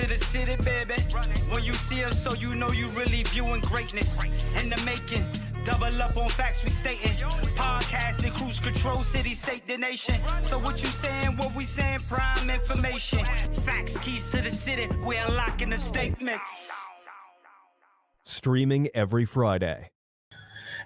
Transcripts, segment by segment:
to the city, baby. When you see us, so you know you really viewing greatness in the making. Double up on facts we stating. Podcasting, cruise control, city, state, the nation. So what you saying, what we saying, prime information. Facts, keys to the city, we're unlocking the statements. Streaming every Friday.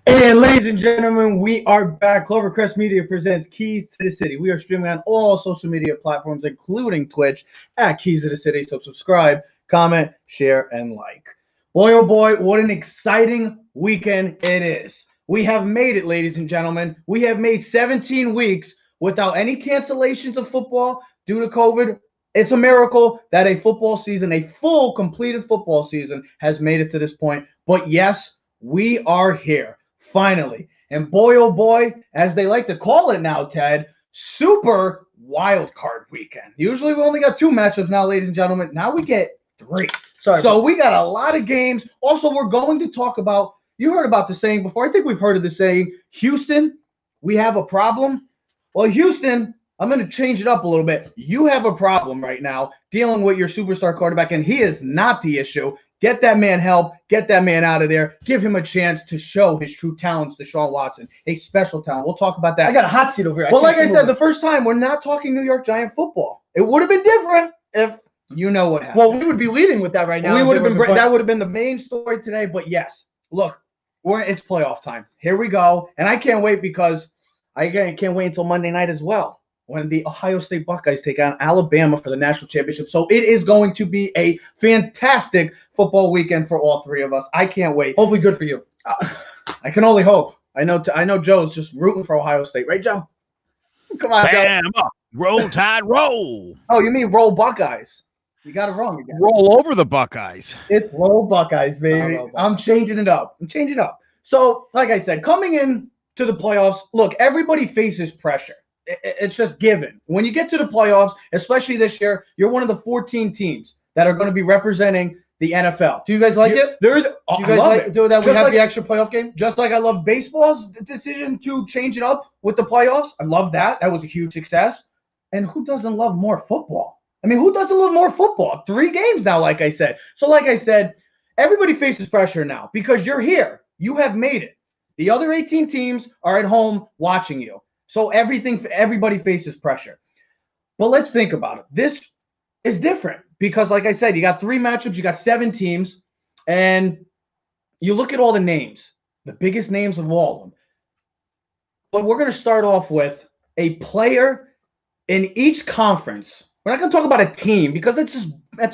And ladies and gentlemen, we are back. Clovercrest Media presents Keys to the City. We are streaming on all social media platforms, including Twitch, at Keys to the City. So subscribe, comment, share, and like. Boy, oh boy, what an exciting weekend it is. We have made it, ladies and gentlemen. We have made 17 weeks without any cancellations of football due to COVID. It's a miracle that a football season, a full completed football season, has made it to this point. But yes, we are here. Finally. And boy, oh boy, as they like to call it now, Ted, super wild card weekend. Usually we only got 2 matchups now, ladies and gentlemen. Now we get 3. So we got a lot of games. Also, we're going to talk about, you heard about the saying before. I think we've heard of the saying, Houston, we have a problem. Well, Houston, I'm going to change it up a little bit. You have a problem right now dealing with your superstar quarterback, and he is not the issue. Get that man help. Get that man out of there. Give him a chance to show his true talents to Deshaun Watson, a special talent. We'll talk about that. I got a hot seat over here. Well, like I said, the first time, we're not talking New York Giant football. It would have been different if you know what happened. Well, we would be leading with that right now. We would have been that would have been the main story today. But yes, look, it's playoff time. Here we go, and I can't wait because I can't wait until Monday night as well, when the Ohio State Buckeyes take on Alabama for the national championship. So it is going to be a fantastic football weekend for all 3 of us. I can't wait. Hopefully good for you. I can only hope. I know Joe's just rooting for Ohio State. Right, Joe? Come on, Bam, Joe. Roll Tide, roll. Oh, you mean roll Buckeyes. You got it wrong again. Roll over the Buckeyes. It's roll Buckeyes, baby. I'm changing it up. So, like I said, coming in to the playoffs, look, everybody faces pressure. It's just given. When you get to the playoffs, especially this year, you're one of the 14 teams that are going to be representing the NFL. Do you guys like it? Do you guys like do that? We have the extra playoff game? Just like I love baseball's decision to change it up with the playoffs. I love that. That was a huge success. And who doesn't love more football? I mean, who doesn't love more football? 3 games now, like I said. So like I said, everybody faces pressure now because you're here. You have made it. The other 18 teams are at home watching you. So everybody faces pressure. But let's think about it. This is different because, like I said, you got 3 matchups, you got 7 teams, and you look at all the names, the biggest names of all of them. But we're going to start off with a player in each conference. We're not going to talk about a team because that's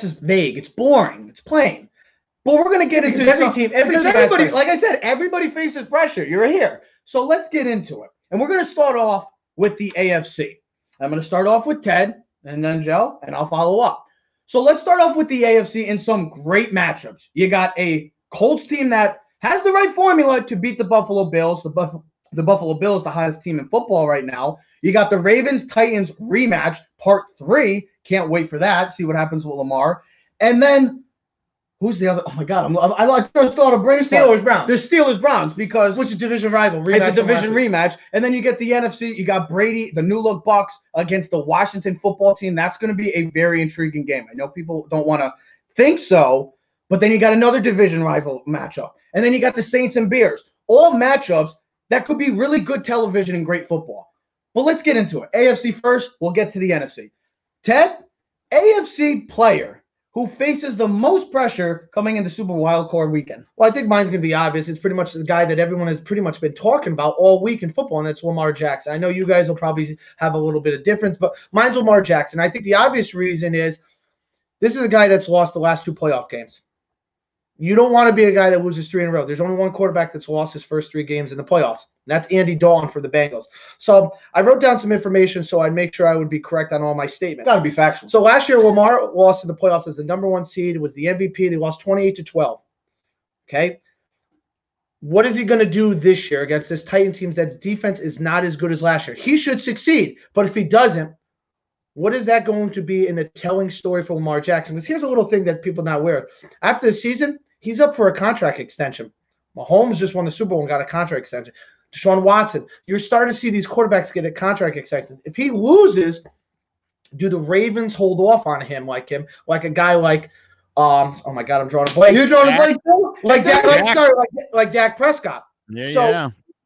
just vague. It's boring. It's plain. But we're going to get into every team. Everybody, like I said, everybody faces pressure. You're here. So let's get into it. And we're going to start off with the AFC. I'm going to start off with Ted and then Joe, and I'll follow up. So let's start off with the AFC in some great matchups. You got a Colts team that has the right formula to beat the Buffalo Bills. The Buffalo Bills, the hottest team in football right now. You got the Ravens-Titans rematch, part 3. Can't wait for that. See what happens with Lamar. And then who's the other? Oh, my God. I like to start a brainstorm. Steelers-Browns. The Steelers-Browns because which is division rival. It's a division rematch. And then you get the NFC. You got Brady, the new look Bucks against the Washington football team. That's going to be a very intriguing game. I know people don't want to think so, but then you got another division rival matchup. And then you got the Saints and Bears. All matchups that could be really good television and great football. But let's get into it. AFC first. We'll get to the NFC. Ted, AFC player who faces the most pressure coming into Super Wild Card weekend? Well, I think mine's going to be obvious. It's pretty much the guy that everyone has pretty much been talking about all week in football, and that's Lamar Jackson. I know you guys will probably have a little bit of difference, but mine's Lamar Jackson. I think the obvious reason is this is a guy that's lost the last 2 playoff games. You don't want to be a guy that loses 3 in a row. There's only one quarterback that's lost his first 3 games in the playoffs, and that's Andy Dalton for the Bengals. So I wrote down some information so I'd make sure I would be correct on all my statements. Got to be factual. So last year, Lamar lost in the playoffs as the number 1 seed. It was the MVP. They lost 28-12. Okay? What is he going to do this year against this Titan team that defense is not as good as last year? He should succeed, but if he doesn't, what is that going to be in a telling story for Lamar Jackson? Because here's a little thing that people are not aware of. After the season, he's up for a contract extension. Mahomes just won the Super Bowl and got a contract extension. Deshaun Watson, you're starting to see these quarterbacks get a contract extension. If he loses Do the Ravens hold off on him like a guy like oh my God, I'm drawing a blank. You're drawing a blank too? Like Dak Prescott.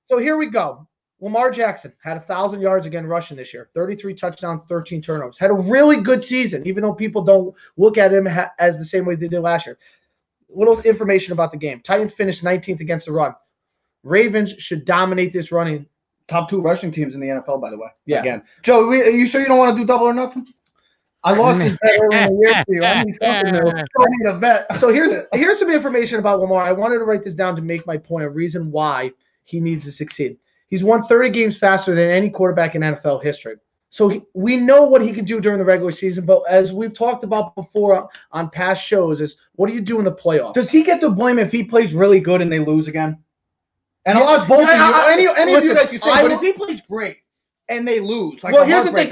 So here we go. Lamar Jackson had 1,000 yards again rushing this year, 33 touchdowns, 13 turnovers. Had a really good season, even though people don't look at him as the same way they did last year. Little information about the game. Titans finished 19th against the run. Ravens should dominate this running. Top 2 rushing teams in the NFL, by the way. Yeah. Again. Joe, are you sure you don't want to do double or nothing? I lost this bet earlier in the year for you. I need something new. I need a bet. So here's some information about Lamar. I wanted to write this down to make my point, a reason why he needs to succeed. He's won 30 games faster than any quarterback in NFL history. So we know what he can do during the regular season, but as we've talked about before on past shows, is what do you do in the playoffs? Does he get the blame if he plays really good and they lose again? And I'll ask both of you. Any of you guys can say, but if he plays great and they lose, like here's the thing: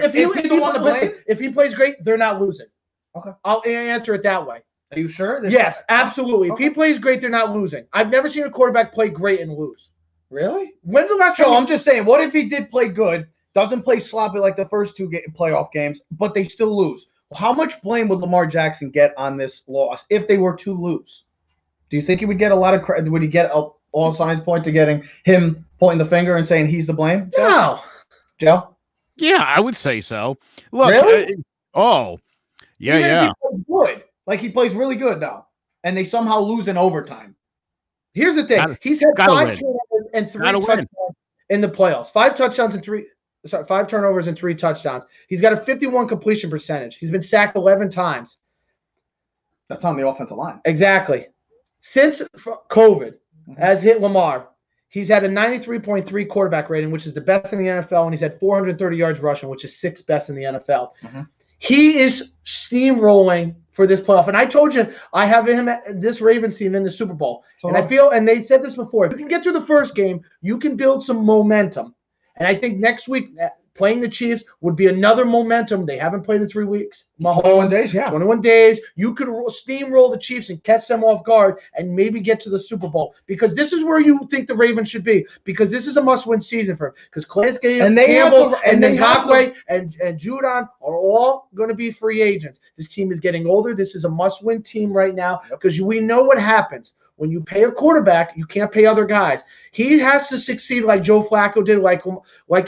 if he plays great, they're not losing. Okay, I'll answer it that way. Are you sure? Yes, absolutely. Okay. If he plays great, they're not losing. I've never seen a quarterback play great and lose. Really? When's the last time? I'm just saying, what if he did play good, doesn't play sloppy like the first 2 playoff games, but they still lose? How much blame would Lamar Jackson get on this loss if they were to lose? Do you think he would get a lot of credit? Would he get all signs point to getting him pointing the finger and saying he's the blame? No. Joe? Yeah, I would say so. Look. Really? Yeah. Even if he plays good, like he plays really good though, and they somehow lose in overtime. Here's the thing: he's had 5 turnovers and 3 touchdowns in the playoffs. 5 turnovers and 3 touchdowns. He's got a 51 completion percentage. He's been sacked 11 times. That's on the offensive line. Exactly. Since COVID has hit Lamar, he's had a 93.3 quarterback rating, which is the best in the NFL, and he's had 430 yards rushing, which is 6th best in the NFL. Mm-hmm. He is steamrolling for this playoff. And I told you, I have him this Ravens team in the Super Bowl. And I feel, and they said this before, if you can get through the first game, you can build some momentum. And I think next week, playing the Chiefs would be another momentum. They haven't played in 3 weeks. 21 days, yeah. 21 days. You could steamroll the Chiefs and catch them off guard and maybe get to the Super Bowl. Because this is where you think the Ravens should be. Because this is a must-win season for him. Because Calais Campbell and Ngakwe and Judon are all going to be free agents. This team is getting older. This is a must-win team right now because we know what happens. When you pay a quarterback, you can't pay other guys. He has to succeed like Joe Flacco did, like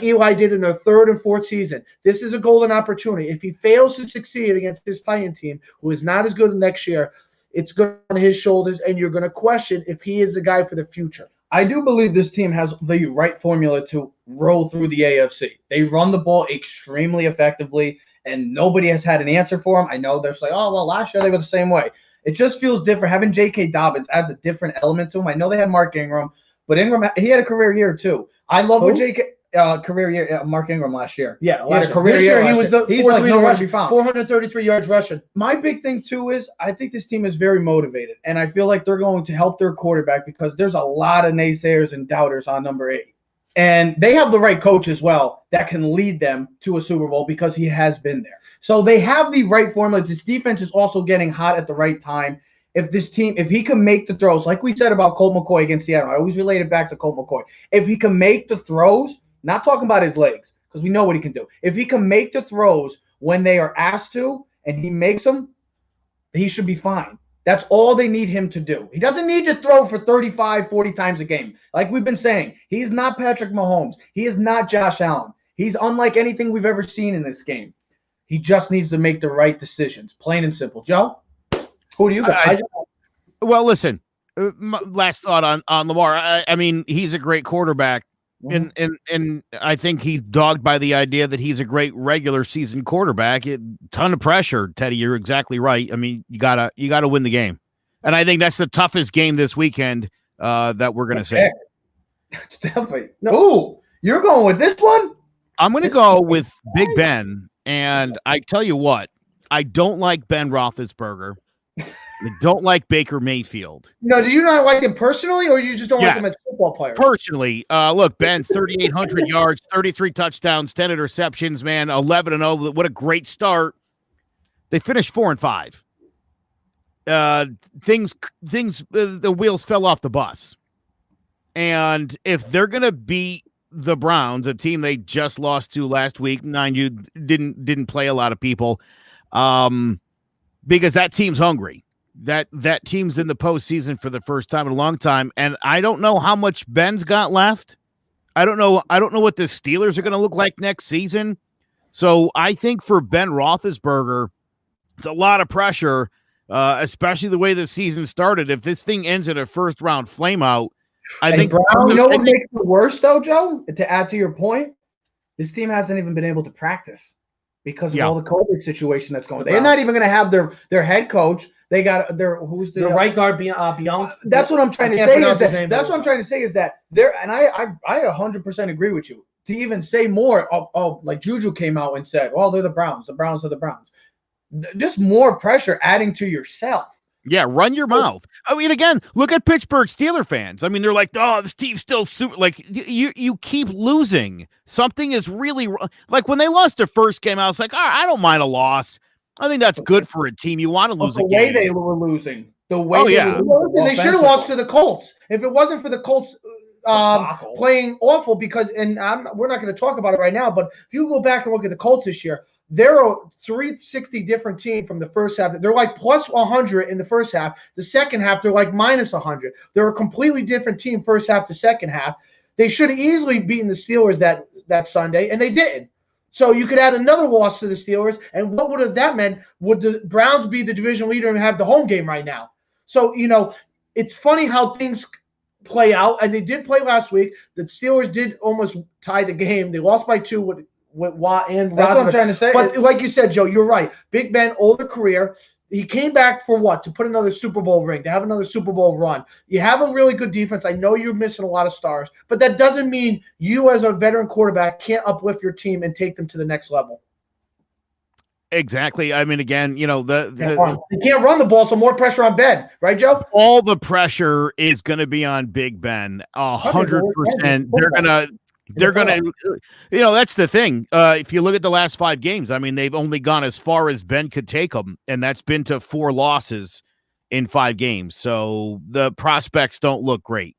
Eli did in their 3rd and 4th season. This is a golden opportunity. If he fails to succeed against this Titan team, who is not as good next year, it's going on his shoulders, and you're going to question if he is the guy for the future. I do believe this team has the right formula to roll through the AFC. They run the ball extremely effectively, and nobody has had an answer for them. I know they're like, oh, well, last year they were the same way. It just feels different. Having J.K. Dobbins adds a different element to him. I know they had Mark Ingram, but Ingram, he had a career year too. I love what J.K. Career year, Mark Ingram last year. Yeah, he had a career year. He was the he's like nowhere to be found. 433 yards rushing. My big thing too is I think this team is very motivated, and I feel like they're going to help their quarterback because there's a lot of naysayers and doubters on number 8. And they have the right coach as well that can lead them to a Super Bowl because he has been there. So they have the right formula. This defense is also getting hot at the right time. If he can make the throws, like we said about Colt McCoy against Seattle, I always relate it back to Colt McCoy. If he can make the throws, not talking about his legs, because we know what he can do. If he can make the throws when they are asked to, and he makes them, he should be fine. That's all they need him to do. He doesn't need to throw for 35, 40 times a game. Like we've been saying, he's not Patrick Mahomes. He is not Josh Allen. He's unlike anything we've ever seen in this game. He just needs to make the right decisions, plain and simple. Joe? Who do you got? Well, listen, last thought on Lamar. I mean, he's a great quarterback, and I think he's dogged by the idea that he's a great regular season quarterback. Ton of pressure, Teddy. You're exactly right. I mean, you gotta win the game, and I think that's the toughest game this weekend that we're gonna see. It's definitely. Ooh, you're going with this one? I'm gonna go with Big Ben, and I tell you what, I don't like Ben Roethlisberger. I don't like Baker Mayfield. No, do you not like him personally, or you just don't like him as a football player? Personally, look, Ben, 3,800 yards, 33 touchdowns, 10 interceptions, man, 11-0. What a great start. They finished 4-5. The wheels fell off the bus. And if they're going to beat the Browns, a team they just lost to last week. Mind you, didn't play a lot of people, because that team's hungry. That team's in the postseason for the first time in a long time, and I don't know how much Ben's got left. I don't know what the Steelers are going to look like next season. So I think for Ben Roethlisberger, it's a lot of pressure, especially the way the season started. If this thing ends in a first-round flameout, I think Brown, you know what makes it worse, though, Joe? To add to your point, this team hasn't even been able to practice because of all the COVID situation that's going on. They're not even going to have their head coach. They got the right guard Bianca. That's what I'm trying to say. That's what I'm trying to say is that there, and I 100% agree with you. To even say more, like Juju came out and said, "Well, they're the Browns. The Browns are the Browns." Just more pressure adding to yourself. Yeah, run your mouth. I mean, again, look at Pittsburgh Steeler fans. I mean, they're like, "Oh, this team's still super." Like you keep losing. Something is really like when they lost their first game. I was like, "All right, I don't mind a loss. I think that's good for a team. You want to lose a game." The way they were losing. The way they should have lost to the Colts. If it wasn't for the Colts playing awful, because we're not going to talk about it right now, but if you go back and look at the Colts this year, they're a 360 different team from the first half. They're like plus 100 in the first half. The second half, they're like minus 100. They're a completely different team first half to second half. They should have easily beaten the Steelers that Sunday, and they didn't. So you could add another loss to the Steelers, and what would have that meant? Would the Browns be the division leader and have the home game right now? So, it's funny how things play out, and they did play last week. The Steelers did almost tie the game. They lost by 2 with Watt and That's what I'm trying to say. But like you said, Joe, you're right. Big Ben, older career. He came back for what? To put another Super Bowl ring, to have another Super Bowl run. You have a really good defense. I know you're missing a lot of stars, but that doesn't mean you as a veteran quarterback can't uplift your team and take them to the next level. Exactly. I mean, again, they can't run the ball, so more pressure on Ben, right, Joe? All the pressure is going to be on Big Ben. 100%. They're gonna. That's the thing. If you look at the last 5 games, I mean, they've only gone as far as Ben could take them, and that's been to 4 losses in 5 games. So the prospects don't look great.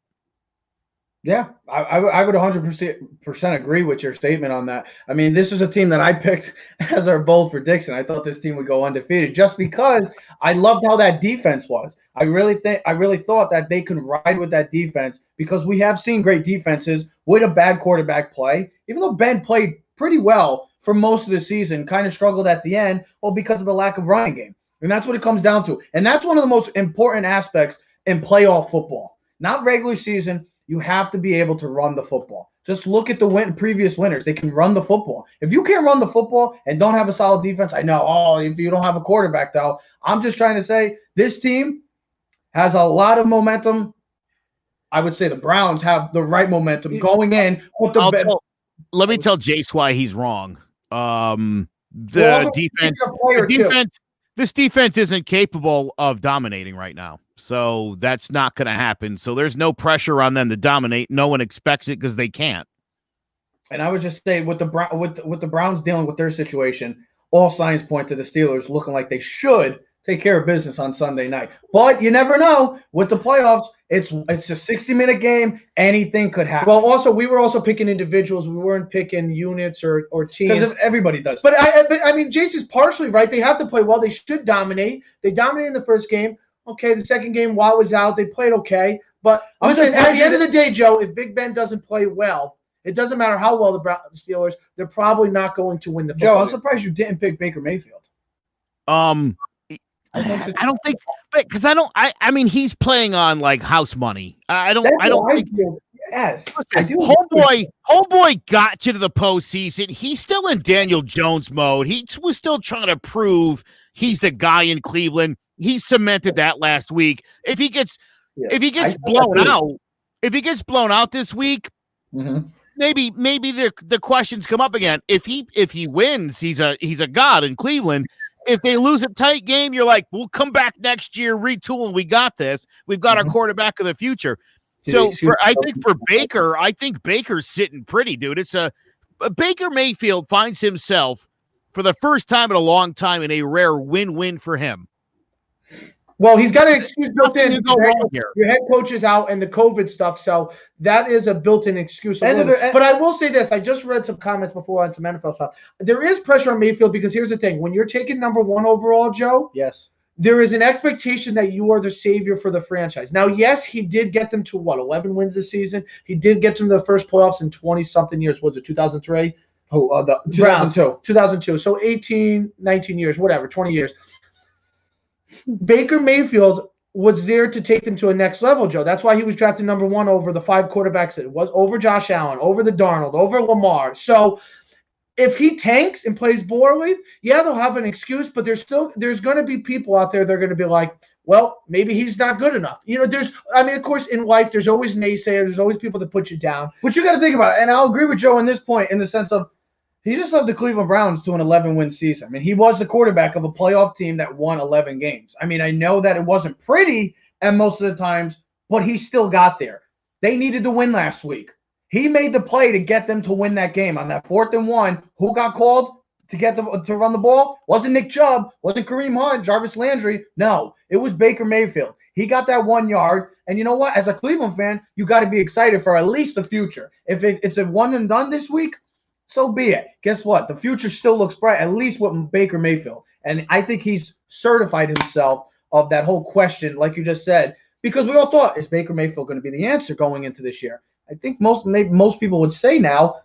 Yeah, I would 100% agree with your statement on that. I mean, this is a team that I picked as our bold prediction. I thought this team would go undefeated just because I loved how that defense was. I really thought that they could ride with that defense because we have seen great defenses with a bad quarterback play. Even though Ben played pretty well for most of the season, kind of struggled at the end, because of the lack of running game. And that's what it comes down to. And that's one of the most important aspects in playoff football. Not regular season. You have to be able to run the football. Just look at the previous winners. They can run the football. If you can't run the football and don't have a solid defense, I know, if you don't have a quarterback, though, I'm just trying to say this team has a lot of momentum. I would say the Browns have the right momentum going in. Let me tell Jace why he's wrong. This defense isn't capable of dominating right now. So that's not going to happen. So there's no pressure on them to dominate. No one expects it because they can't. And I would just say with the Browns dealing with their situation, all signs point to the Steelers looking like they should take care of business on Sunday night. But you never know. With the playoffs, it's a 60-minute game. Anything could happen. Well, also, we were also picking individuals. We weren't picking units or teams. Because everybody does. But I mean, Jason's partially right. They have to play well. They should dominate. They dominated in the first game. Okay, the second game, Watt was out. They played okay. But listen, at the end of the day, Joe, if Big Ben doesn't play well, it doesn't matter how well the Steelers, they're probably not going to win the football game. I'm surprised you didn't pick Baker Mayfield. I don't think, because I mean, he's playing on like house money. I don't think. Yes, listen, I do. Homeboy got you to the postseason. He's still in Daniel Jones mode. He was still trying to prove he's the guy in Cleveland. He cemented that last week. If he gets blown out this week, maybe the questions come up again. If he wins, he's a god in Cleveland. If they lose a tight game, you're like, we'll come back neck year, retool, and we got this. We've got our quarterback of the future. I think Baker's sitting pretty, dude. It's a Baker Mayfield finds himself for the first time in a long time in a rare win-win for him. Well, he's got an excuse built Nothing in. to go wrong here. Your head coach is out and the COVID stuff, so that is a built-in excuse. And But I will say this. I just read some comments before on some NFL stuff. There is pressure on Mayfield because here's the thing. When you're taking number 1 overall, Joe, yes, there is an expectation that you are the savior for the franchise. Now, yes, he did get them to, 11 wins this season? He did get them to the first playoffs in 20-something years. Was it 2003? the 2002. 2002. So 18, 19 years, whatever, 20 years. Baker Mayfield was there to take them to a next level, Joe. That's why he was drafted number 1 over the 5 quarterbacks. It was over Josh Allen, over the Darnold, over Lamar. So if he tanks and plays poorly, yeah, they'll have an excuse, but there's going to be people out there that are going to be like, well, maybe he's not good enough. Of course, in life, there's always naysayers. There's always people that put you down. But you got to think about it, and I'll agree with Joe in this point in the sense of he just led the Cleveland Browns to an 11-win season. I mean, he was the quarterback of a playoff team that won 11 games. I mean, I know that it wasn't pretty and most of the times, but he still got there. They needed to win last week. He made the play to get them to win that game on that 4th and 1. Who got called to run the ball? Wasn't Nick Chubb, wasn't Kareem Hunt, Jarvis Landry. No, it was Baker Mayfield. He got that 1 yard. And you know what? As a Cleveland fan, you got to be excited for at least the future. If it's a one and done this week, so be it. Guess what? The future still looks bright, at least with Baker Mayfield. And I think he's certified himself of that whole question, like you just said, because we all thought, is Baker Mayfield going to be the answer going into this year? I think most people would say now,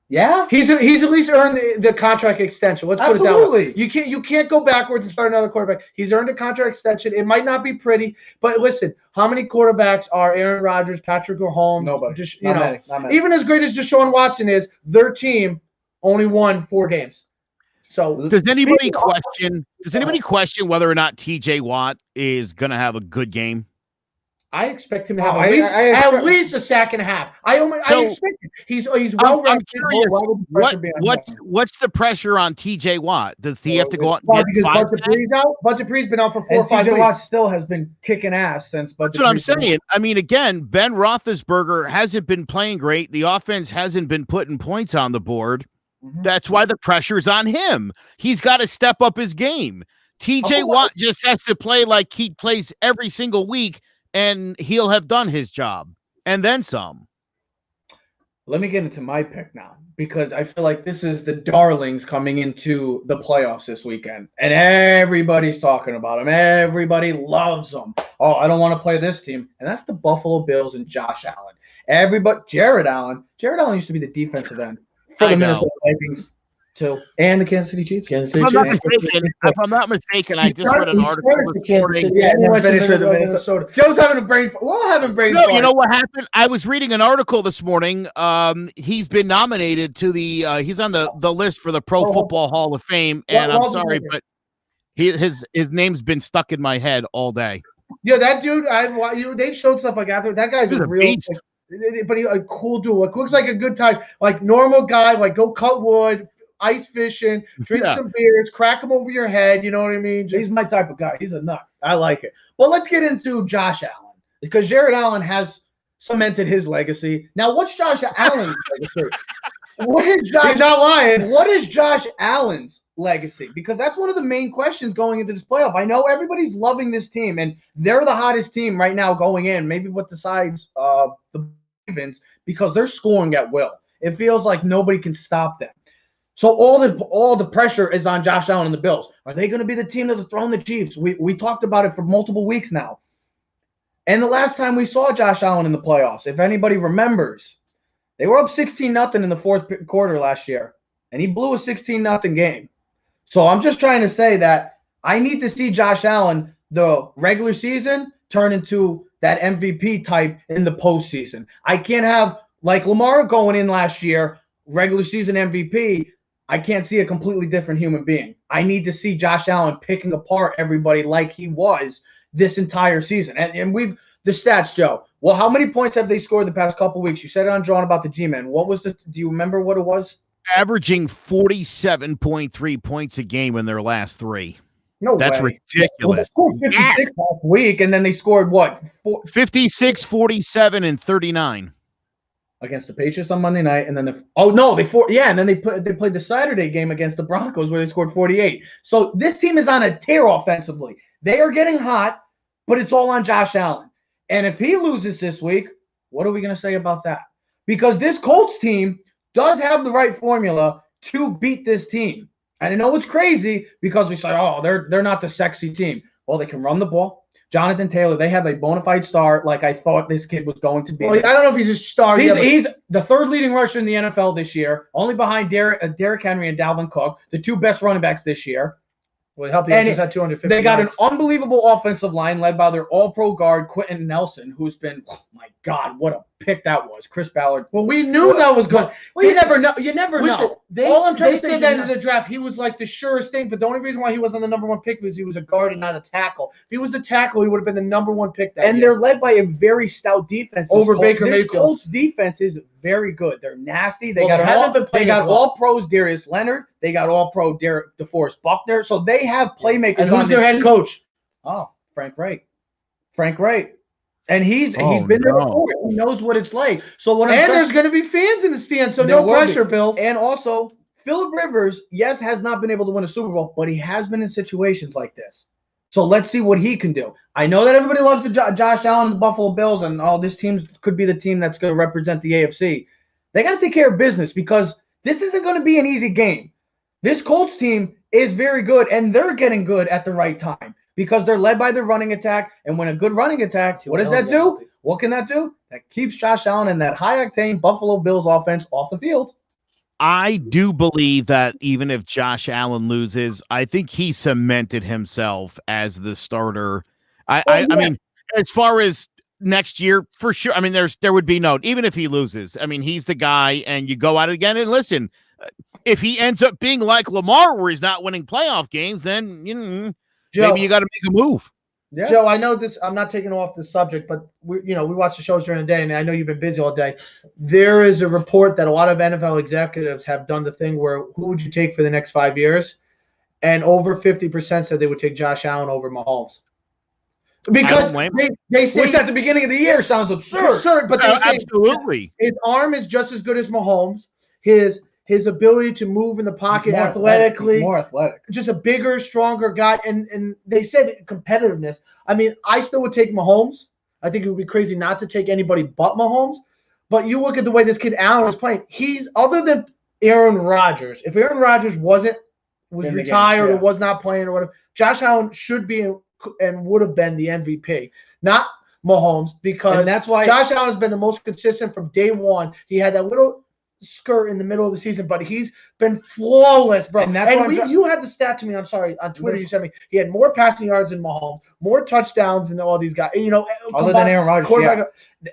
yeah. He's at least earned the contract extension. Let's put it that way. You can't go backwards and start another quarterback. He's earned a contract extension. It might not be pretty, but listen, how many quarterbacks are Aaron Rodgers, Patrick Mahomes? Nobody. Just not many. Even as great as Deshaun Watson is, their team only won 4 games. So does anybody question whether or not TJ Watt is going to have a good game? I expect him to have at least a sack and a half. I expect it. He's well. I'm curious. What's the pressure on TJ Watt? Does he have to go out and get 5 sacks? Bud Dupree's been out for 4 or 5 TJ weeks. Watt still has been kicking ass since Bud. That's what I'm saying. I mean, again, Ben Roethlisberger hasn't been playing great. The offense hasn't been putting points on the board. Mm-hmm. That's why the pressure's on him. He's got to step up his game. TJ Watt just has to play like he plays every single week, and he'll have done his job and then some. Let me get into my pick now, because I feel like this is the darlings coming into the playoffs this weekend, and everybody's talking about them. Everybody loves them. Oh, I don't want to play this team, and that's the Buffalo Bills and Josh Allen. Jared Allen used to be the defensive end for the Minnesota Vikings too, and the Kansas City Chiefs. If I'm not mistaken, I just read an article this morning. Joe's having a brain. We're all having brain. No, you know what happened? I was reading an article this morning. He's been nominated to the. He's on the list for the Pro Football Hall of Fame, and I'm sorry, but his name's been stuck in my head all day. Yeah, that dude. They showed stuff like after that guy's a real beast. But he a cool dude. Like, looks like a good time. Like normal guy. Like go cut wood. Ice fishing, drink some beers, crack them over your head. You know what I mean? He's my type of guy. He's a nut. I like it. Well, let's get into Josh Allen, because Jared Allen has cemented his legacy. Now, what's Josh Allen's legacy? He's not lying. What is Josh Allen's legacy? Because that's one of the main questions going into this playoff. I know everybody's loving this team, and they're the hottest team right now going in, maybe with the sides of the Ravens, because they're scoring at will. It feels like nobody can stop them. So all the pressure is on Josh Allen and the Bills. Are they going to be the team that dethrone the Chiefs? We talked about it for multiple weeks now. And the last time we saw Josh Allen in the playoffs, if anybody remembers, they were up 16-0 in the 4th quarter last year, and he blew a 16-0 game. So I'm just trying to say that I need to see Josh Allen, the regular season, turn into that MVP type in the postseason. I can't have, like Lamar going in last year, regular season MVP. I can't see a completely different human being. I need to see Josh Allen picking apart everybody like he was this entire season. And we've the stats, Joe. Well, how many points have they scored the past couple weeks? You said it on John about the G-Men. What was do you remember what it was? Averaging 47.3 points a game in their last 3. No, that's way. Ridiculous. Well, they scored 56 last week, and then they scored what? 56, 47, and 39. Against the Patriots on Monday night, and then and then they played the Saturday game against the Broncos where they scored 48. So this team is on a tear offensively. They are getting hot. but it's all on Josh Allen. And if he loses this week, what are we going to say about that? Because this Colts team does have the right formula to beat this team. And I know it's crazy because we say, oh, they're not the sexy team. Well, they can run the ball. Jonathan Taylor, they have a bona fide star like I thought this kid was going to be. Well, I don't know if he's a star. He's the third leading rusher in the NFL this year, only behind Derrick Henry and Dalvin Cook, the two best running backs this year. Well, help you just had 250. They got an unbelievable offensive line led by their all-pro guard, Quentin Nelson, who's been, oh my God, what a pick that was. Chris Ballard. Well, we knew that was good. Well, you never know. You never know. All I'm trying to say that in the draft, he was like the surest thing, but the only reason why he wasn't the number one pick was he was a guard and not a tackle. If he was a tackle, he would have been the number one pick that year. They're led by a very stout defense. Over Baker Mayfield. This Colts defense is very good. They're nasty. They got all pros Darius Leonard. They got all pro DeForest Buckner. So they have playmakers. And who's their head coach? Oh, Frank Wright. And he's been there before. He knows what it's like. So there's going to be fans in the stands, so no pressure, Bills. And also, Phillip Rivers, yes, has not been able to win a Super Bowl, but he has been in situations like this. So let's see what he can do. I know that everybody loves the Josh Allen and the Buffalo Bills, and this team could be the team that's going to represent the AFC. They got to take care of business because this isn't going to be an easy game. This Colts team is very good, and they're getting good at the right time because they're led by their running attack. And when a good running attack, what does that do? What can that do? That keeps Josh Allen and that high-octane Buffalo Bills offense off the field. I do believe that even if Josh Allen loses, I think he cemented himself as the starter. I mean, as far as next year, for sure. I mean, there would be no, even if he loses. I mean, he's the guy, and you go at it again. And listen, if he ends up being like Lamar, where he's not winning playoff games, then Joe, maybe you got to make a move. Yeah. Joe, I know this. I'm not taking off the subject, but we watch the shows during the day, and I know you've been busy all day. There is a report that a lot of NFL executives have done the thing where who would you take for the next 5 years, and over 50% said they would take Josh Allen over Mahomes. Because they say which at the beginning of the year sounds absurd. But they say absolutely his arm is just as good as Mahomes. His ability to move in the pocket athletically, he's more athletic, just a bigger, stronger guy. And they said competitiveness. I mean, I still would take Mahomes. I think it would be crazy not to take anybody but Mahomes. But you look at the way this kid Allen is playing. He's other than Aaron Rodgers. If Aaron Rodgers was retired or was not playing or whatever, Josh Allen should be and would have been the MVP, not Mahomes, because that's why Josh Allen has been the most consistent from day one. He had that little skirt in the middle of the season, but he's been flawless, bro. And you had the stat to me, I'm sorry, on Twitter you sent me. He had more passing yards than Mahomes, more touchdowns than all these guys. Other than Aaron Rodgers. Yeah.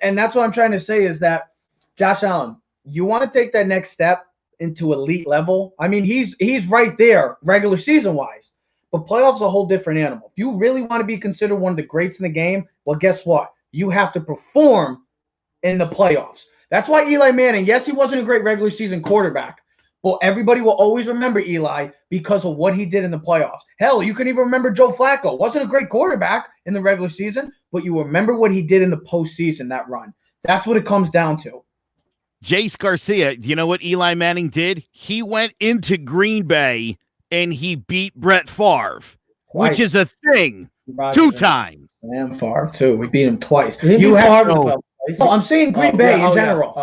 And that's what I'm trying to say is that Josh Allen, you want to take that next step into elite level. I mean, he's right there regular season wise. But playoffs are a whole different animal. If you really want to be considered one of the greats in the game, well, guess what? You have to perform in the playoffs. That's why Eli Manning, yes, he wasn't a great regular season quarterback, but everybody will always remember Eli because of what he did in the playoffs. Hell, you can even remember Joe Flacco. Wasn't a great quarterback in the regular season, but you remember what he did in the postseason, that run. That's what it comes down to. Jace Garcia, you know what Eli Manning did? He went into Green Bay and he beat Brett Favre, which is a thing. Two times. And Favre, too. We beat him twice. I'm saying Green Bay in general.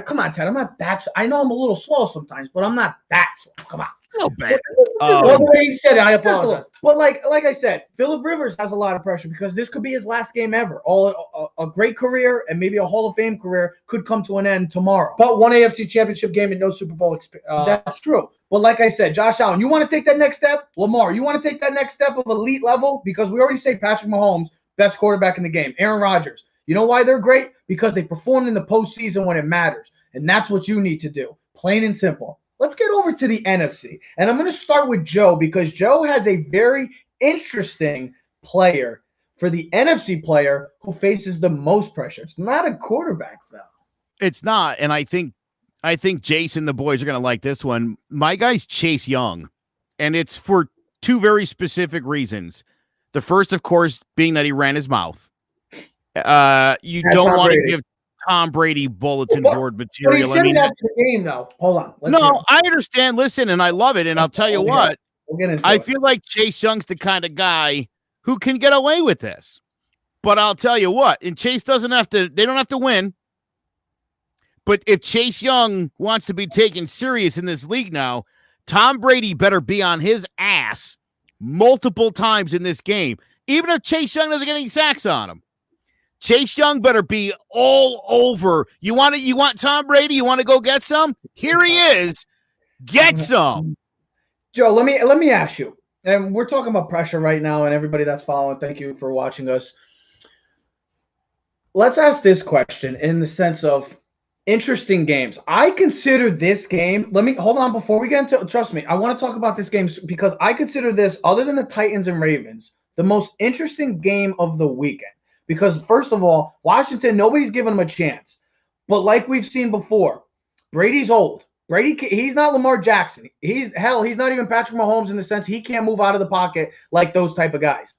Come on, Ted. I'm not that. I know I'm a little slow sometimes, but I'm not that slow. Come on. No bad. The way he said it, I apologize. But like I said, Phillip Rivers has a lot of pressure because this could be his last game ever. A great career and maybe a Hall of Fame career could come to an end tomorrow. But one AFC Championship game and no Super Bowl experience. That's true. But like I said, Josh Allen, you want to take that next step? Lamar, you want to take that next step of elite level? Because we already say Patrick Mahomes, best quarterback in the game. Aaron Rodgers. You know why they're great? Because they performed in the postseason when it matters. And that's what you need to do. Plain and simple. Let's get over to the NFC. And I'm going to start with Joe because Joe has a very interesting player for the NFC player who faces the most pressure. It's not a quarterback, though. It's not. And I think Jason, the boys are going to like this one. My guy's Chase Young. And it's for two very specific reasons. The first, of course, being that he ran his mouth. You don't want to give Tom Brady bulletin board material. I mean, after the game, though. Hold on. No, I understand. Listen, and I love it. And I'll tell you what, I feel like Chase Young's the kind of guy who can get away with this. But I'll tell you what, and Chase doesn't have to, they don't have to win. But if Chase Young wants to be taken serious in this league now, Tom Brady better be on his ass multiple times in this game. Even if Chase Young doesn't get any sacks on him. Chase Young better be all over. You want Tom Brady? You want to go get some? Here he is. Get some. Joe, let me ask you. And we're talking about pressure right now, and everybody that's following, thank you for watching us. Let's ask this question in the sense of interesting games. I consider this game, hold on before we get into, trust me, I want to talk about this game because I consider this, other than the Titans and Ravens, the most interesting game of the weekend. Because first of all, Washington, nobody's giving them a chance. But like we've seen before, Brady's old. He's not Lamar Jackson. He's not even Patrick Mahomes in the sense he can't move out of the pocket like those type of guys.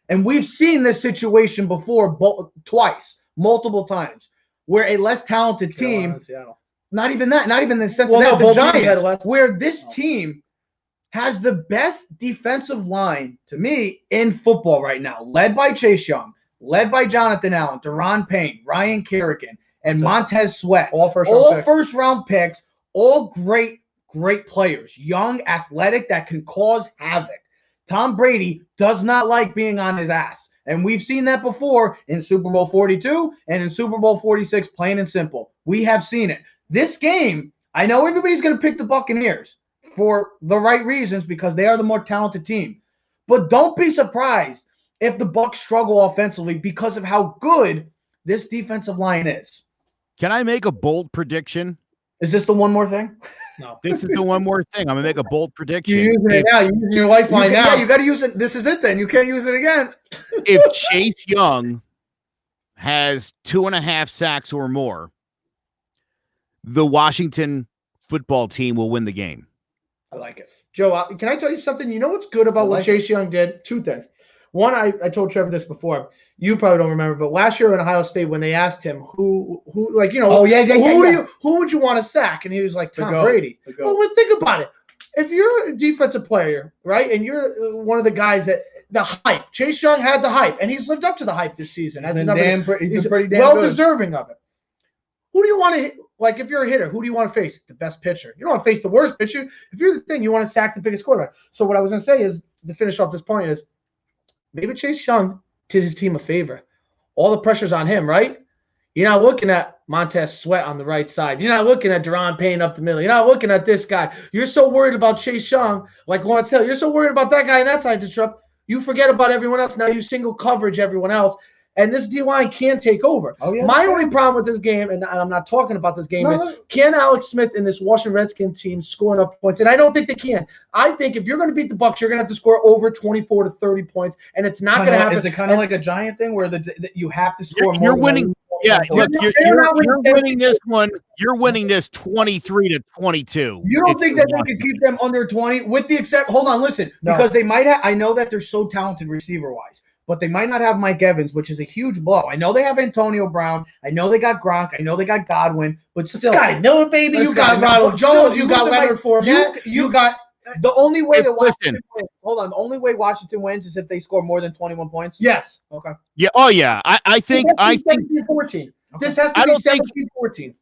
And we've seen this situation before twice, multiple times, where a less talented team, not even in the sense of the Giants, where this team has the best defensive line, to me, in football right now, led by Chase Young, led by Jonathan Allen, Deron Payne, Ryan Kerrigan, and Montez Sweat. All first-round picks, all great players, young, athletic, that can cause havoc. Tom Brady does not like being on his ass. And we've seen that before in Super Bowl 42 and in Super Bowl 46, plain and simple. We have seen it. This game, I know everybody's going to pick the Buccaneers for the right reasons because they are the more talented team. But don't be surprised if the Bucs struggle offensively because of how good this defensive line is. Can I make a bold prediction? Is this the one more thing? No. This is the one more thing. I'm going to make a bold prediction. You're using it now. You're using your lifeline now. Yeah, you got to use it. This is it then. You can't use it again. If Chase Young has 2.5 sacks or more, the Washington football team will win the game. I like it. Joe, can I tell you something? You know what's good about what Chase Young did? Two things. One, I told Trevor this before. You probably don't remember, but last year in Ohio State, when they asked him who would you want to sack, and he was like Tom Brady. Well, think about it. If you're a defensive player, right, and you're one of the guys that the hype, Chase Young had the hype, and he's lived up to the hype this season. He's pretty damn well deserving of it. Who do you want to hit? Like, if you're a hitter, who do you want to face? The best pitcher. You don't want to face the worst pitcher. If you're the thing, you want to sack the biggest quarterback. So what I was going to say is, to finish off this point, is maybe Chase Young did his team a favor. All the pressure's on him, right? You're not looking at Montez Sweat on the right side. You're not looking at Deron Payne up the middle. You're not looking at this guy. You're so worried about Chase Young, like Lawrence Hill. You're so worried about that guy on that side of the truck. You forget about everyone else. Now you single coverage everyone else. And this D-line can take over. My only problem with this game, and I'm not talking about this game, is can Alex Smith and this Washington Redskins team score enough points? And I don't think they can. I think if you're going to beat the Bucs, you're going to have to score over 24 to 30 points, and it's not going to happen. Is it kind of like a Giant thing where you have to score more? You're winning. Yeah, look, you're winning this one. You're winning this 23 to 22. You don't think that they could keep them under 20, with the exception? Hold on, listen, because they might have. I know that they're so talented receiver-wise, but they might not have Mike Evans, which is a huge blow. I know they have Antonio Brown. I know they got Gronk. I know they got Godwin. But still, Scotty Miller, baby. You got Ronald Jones. You got Leonard Fournette. You got the only way that Washington wins. Hold on. The only way Washington wins is if they score more than 21 points. Yes. Okay. Yeah. Oh, yeah. I think 17-14. This has to be 17-14.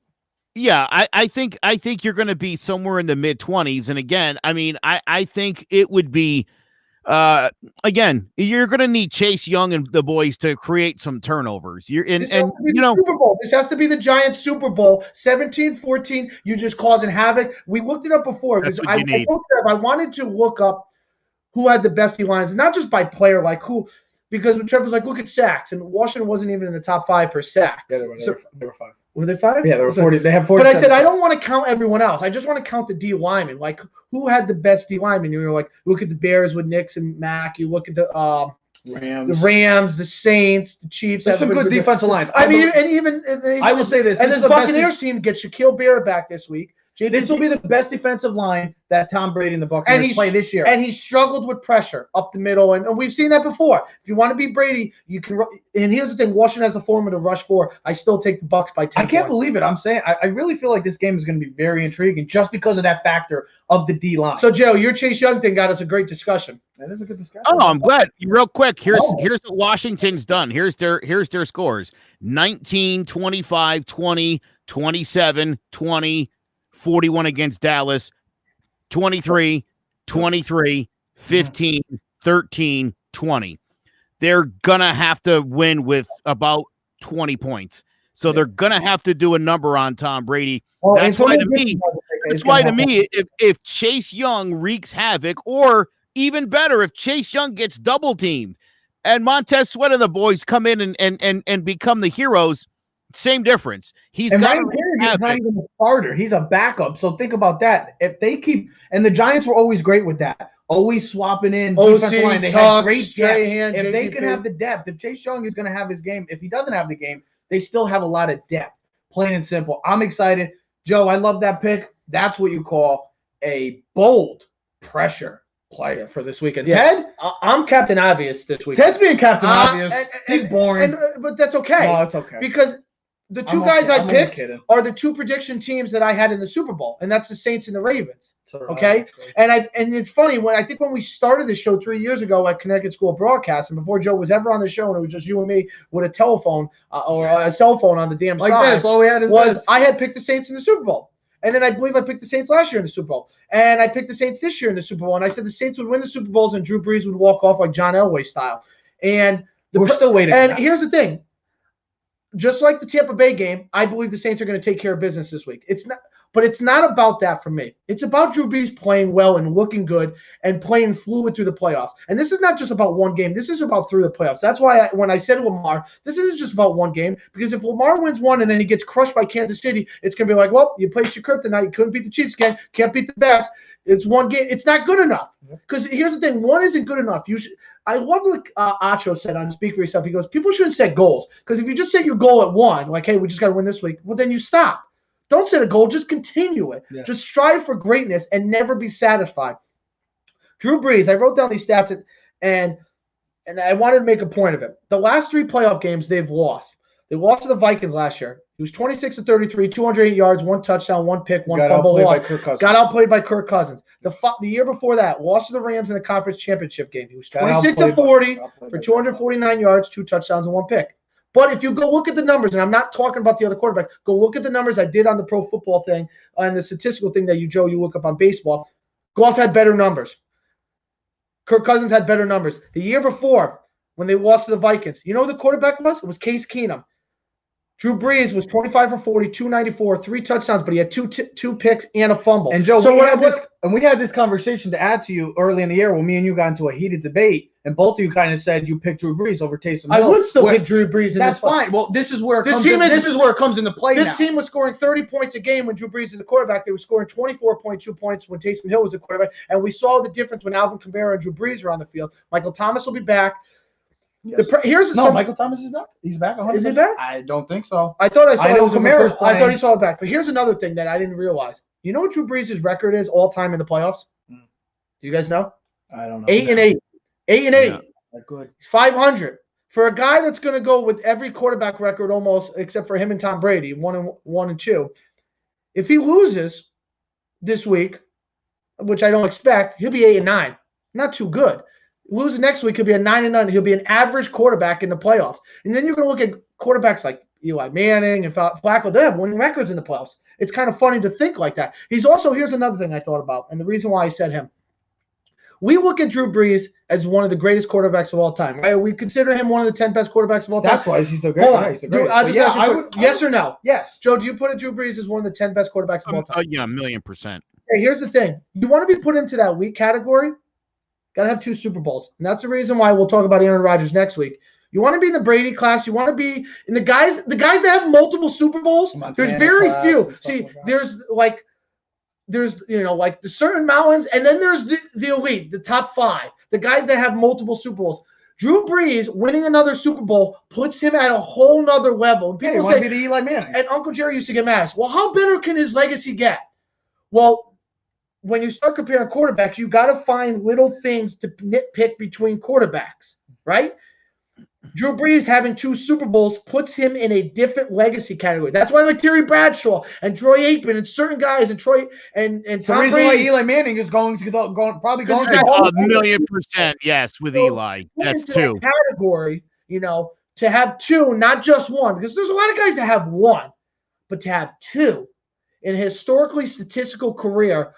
Yeah, I think you're going to be somewhere in the mid-20s. And again, I mean, I think it would be. Again, you're going to need Chase Young and the boys to create some turnovers. Super Bowl. This has to be the Giants Super Bowl. 17-14. You're just causing havoc. We looked it up before. I wanted to look up who had the best D-lines, not just by player, like who, because when Trevor's like, look at sacks, and Washington wasn't even in the top 5 for sacks. Yeah, they were 5. Were they 5? Yeah, they were 40. They have 40. But I said I don't want to count everyone else. I just want to count the D linemen. Like, who had the best D linemen? You know, like, look at the Bears with Nix and Mack. You look at the Rams, the Saints, the Chiefs. There's some good defensive lines. I will say this. And this Buccaneers team gets Shaquille Barrett back this week. This will be the best defensive line that Tom Brady and the Buccaneers play this year. And he struggled with pressure up the middle, and we've seen that before. If you want to beat Brady, you can. And here's the thing: Washington has the formula to rush for. I still take the Bucs by 10. I can't believe it. I'm saying I really feel like this game is going to be very intriguing just because of that factor of the D line. So, Joe, your Chase Young thing got us a great discussion. That is a good discussion. Oh, I'm glad. Real quick, here's what Washington's done. Here's their scores: 19, 25, 20, 27, 20, 41 against Dallas, 23, 23, 15, 13, 20. They're gonna have to win with about 20 points. So they're gonna have to do a number on Tom Brady. Well, That's why to me, if Chase Young wreaks havoc, or even better, if Chase Young gets double teamed and Montez Sweat and the boys come in and become the heroes, same difference. He's got not even a starter. He's a backup. So think about that. If they keep, and the Giants were always great with that, always swapping in defensive line. They had great depth. If they can have the depth, if Chase Young is going to have his game, if he doesn't have the game, they still have a lot of depth. Plain and simple. I'm excited. Joe, I love that pick. That's what you call a bold pressure player for this weekend. Yeah. Ted? I'm Captain Obvious this week. Ted's being Captain Obvious. He's boring. But that's okay. No, it's okay. Because the two guys I picked are the two prediction teams that I had in the Super Bowl, and that's the Saints and the Ravens. Okay? And it's funny, when we started the show 3 years ago at Connecticut School of Broadcasting, before Joe was ever on the show, and it was just you and me with a telephone or a cell phone on the damn side. This, all we had is this. I had picked the Saints in the Super Bowl. And then I believe I picked the Saints last year in the Super Bowl. And I picked the Saints this year in the Super Bowl. And I said the Saints would win the Super Bowls and Drew Brees would walk off like John Elway style. And we're still waiting. And here's the thing. Just like the Tampa Bay game, I believe the Saints are going to take care of business this week. But it's not about that for me. It's about Drew Brees playing well and looking good and playing fluid through the playoffs. And this is not just about one game. This is about through the playoffs. That's why when I said Lamar, this isn't just about one game. Because if Lamar wins one and then he gets crushed by Kansas City, it's going to be like, well, you placed your kryptonite. You couldn't beat the Chiefs again. Can't beat the best. It's one game. It's not good enough. Because here's the thing. One isn't good enough. I love what Acho said on Speak For Yourself. He goes, people shouldn't set goals. Because if you just set your goal at one, like, hey, we just got to win this week, well, then you stop. Don't set a goal. Just continue it. Yeah. Just strive for greatness and never be satisfied. Drew Brees, I wrote down these stats, and I wanted to make a point of it. The last 3 playoff games they've lost. They lost to the Vikings last year. He was 26-33, 208 yards, 1 touchdown, 1 pick, 1 fumble loss. Got outplayed by Kirk Cousins. The year before that, lost to the Rams in the conference championship game. He was 26-40 for 249 yards, 2 touchdowns, and 1 pick. But if you go look at the numbers, and I'm not talking about the other quarterback, go look at the numbers I did on the pro football thing and the statistical thing that you look up on baseball. Goff had better numbers. Kirk Cousins had better numbers. The year before, when they lost to the Vikings, you know who the quarterback was? It was Case Keenum. Drew Brees was 25 for 40, 294, 3 touchdowns, but he had two picks and a fumble. And Joe, we had this conversation to add to you early in the year when me and you got into a heated debate, and both of you kind of said you picked Drew Brees over Taysom Hill. I would still pick Drew Brees. That's fine. Well, this is where it comes into play. This team was scoring 30 points a game when Drew Brees was the quarterback. They were scoring 24.2 points when Taysom Hill was the quarterback, and we saw the difference when Alvin Kamara and Drew Brees are on the field. Michael Thomas will be back. Yes. Michael Thomas is back. He's back 100%. Is he back? I don't think so. I thought I saw it was Kamara. I thought he saw it back. But here's another thing that I didn't realize. You know what Drew Brees' record is all time in the playoffs? Do you guys know? I don't know. 8-8. 8-8. Yeah, good. He's 500. For a guy that's going to go with every quarterback record almost, except for him and Tom Brady, 1 and 2. If he loses this week, which I don't expect, he'll be 8-9. Not too good. Losing next week, he'll be a 9-9. He'll be an average quarterback in the playoffs. And then you're going to look at quarterbacks like Eli Manning and Flacco. They have winning records in the playoffs. It's kind of funny to think like that. He's also, here's another thing I thought about, and the reason why I said him. We look at Drew Brees as one of the greatest quarterbacks of all time, right? We consider him one of the 10 best quarterbacks of all time. That's why he's the greatest. Yes or no? Yes. Joe, do you put Drew Brees as one of the 10 best quarterbacks of all time? Yeah, 1,000,000%. Hey, here's the thing. You want to be put into that weak category? Got to have 2 Super Bowls. And that's the reason why we'll talk about Aaron Rodgers next week. You want to be in the Brady class. You want to be in the guys that have multiple Super Bowls. There's very few. See, there's the certain mountains, and then there's the elite, the top 5, the guys that have multiple Super Bowls. Drew Brees winning another Super Bowl puts him at a whole nother level. And people say, be the Eli Manning. And Uncle Jerry used to get mad. Well, how better can his legacy get? Well, when you start comparing quarterbacks, you got to find little things to nitpick between quarterbacks, right? Drew Brees having 2 Super Bowls puts him in a different legacy category. That's why, like Terry Bradshaw and Troy Aikman and certain guys and Troy and Tom reason Brady. why Eli Manning is probably going to a $1,000,000%. Yes, with Eli. That's 2 category. To have 2, not just 1, because there's a lot of guys that have 1, but to have 2 in a historically statistical career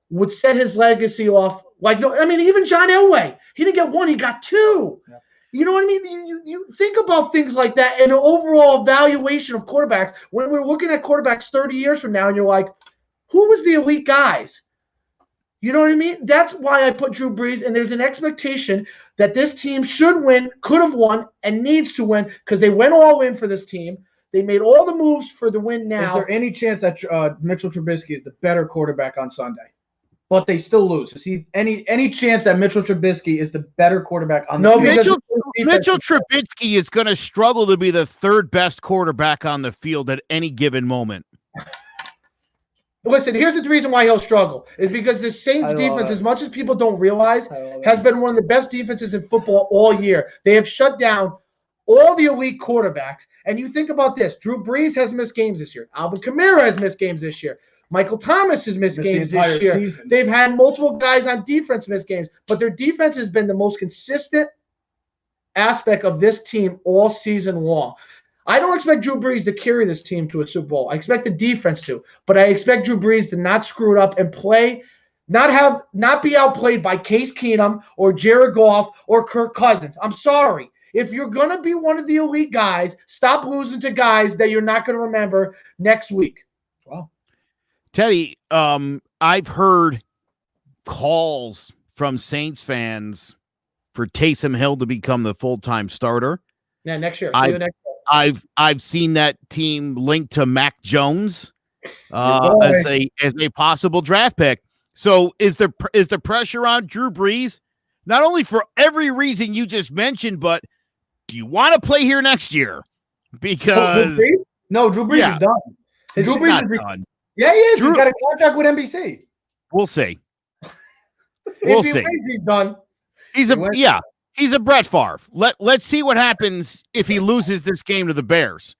would set his legacy off. Even John Elway, he didn't get 1, he got 2. Yeah. You know what I mean? You think about things like that and an overall evaluation of quarterbacks. When we're looking at quarterbacks 30 years from now, and you're like, who was the elite guys? You know what I mean? That's why I put Drew Brees, and there's an expectation that this team should win, could have won, and needs to win because they went all in for this team. They made all the moves for the win now. Is there any chance that Mitchell Trubisky is the better quarterback on Sunday? But they still lose. Is he any chance that Mitchell Trubisky is the better quarterback on the field? Mitchell Trubisky is going to struggle to be the 3rd best quarterback on the field at any given moment. Listen, here's the reason why he'll struggle is because the Saints defense, as much as people don't realize, has been one of the best defenses in football all year. They have shut down all the elite quarterbacks. And you think about this. Drew Brees has missed games this year. Alvin Kamara has missed games this year. Michael Thomas has missed games this year. Season. They've had multiple guys on defense miss games, but their defense has been the most consistent aspect of this team all season long. I don't expect Drew Brees to carry this team to a Super Bowl. I expect the defense to, but I expect Drew Brees to not screw it up and play, not be outplayed by Case Keenum or Jared Goff or Kirk Cousins. I'm sorry. If you're going to be one of the elite guys, stop losing to guys that you're not going to remember next week. Wow. Teddy, I've heard calls from Saints fans for Taysom Hill to become the full-time starter. Yeah, next year. See you next year. I've seen that team linked to Mac Jones as a possible draft pick. So is the pressure on Drew Brees not only for every reason you just mentioned, but do you want to play here next year? Because Drew Brees is done. Drew Brees is done. Yeah, he is. He's got a contract with NBC. We'll see. He's done. He's a Brett Favre. Let's see what happens if he loses this game to the Bears.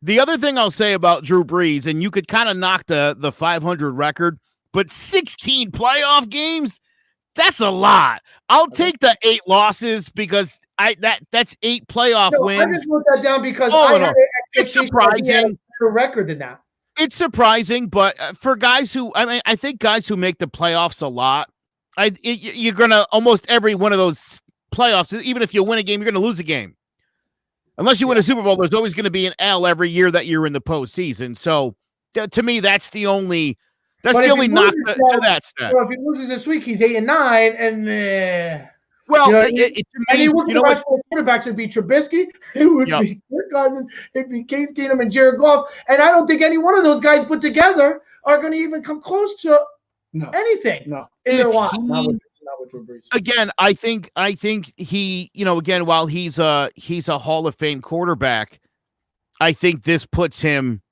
The other thing I'll say about Drew Brees, and you could kind of knock the 500 record, but 16 playoff games, that's a lot. I'll take the 8 losses because that's 8 playoff wins. I just wrote that down because it's surprising. A record than that. It's surprising, but for guys who, I think guys who make the playoffs a lot, you're gonna almost every one of those playoffs, even if you win a game, you're gonna lose a game. Unless you win a Super Bowl, there's always going to be an L every year that you're in the postseason. So to me, that's the only knock to that stat. If he loses this week, he's 8-9, and well, and he would the rest of the quarterbacks would be Trubisky, it would be Kirk Cousins, it'd be Case Keenum and Jared Goff, and I don't think any one of those guys put together are going to even come close to anything. No, in their life. Again, I think he, again, while he's a Hall of Fame quarterback, I think this puts him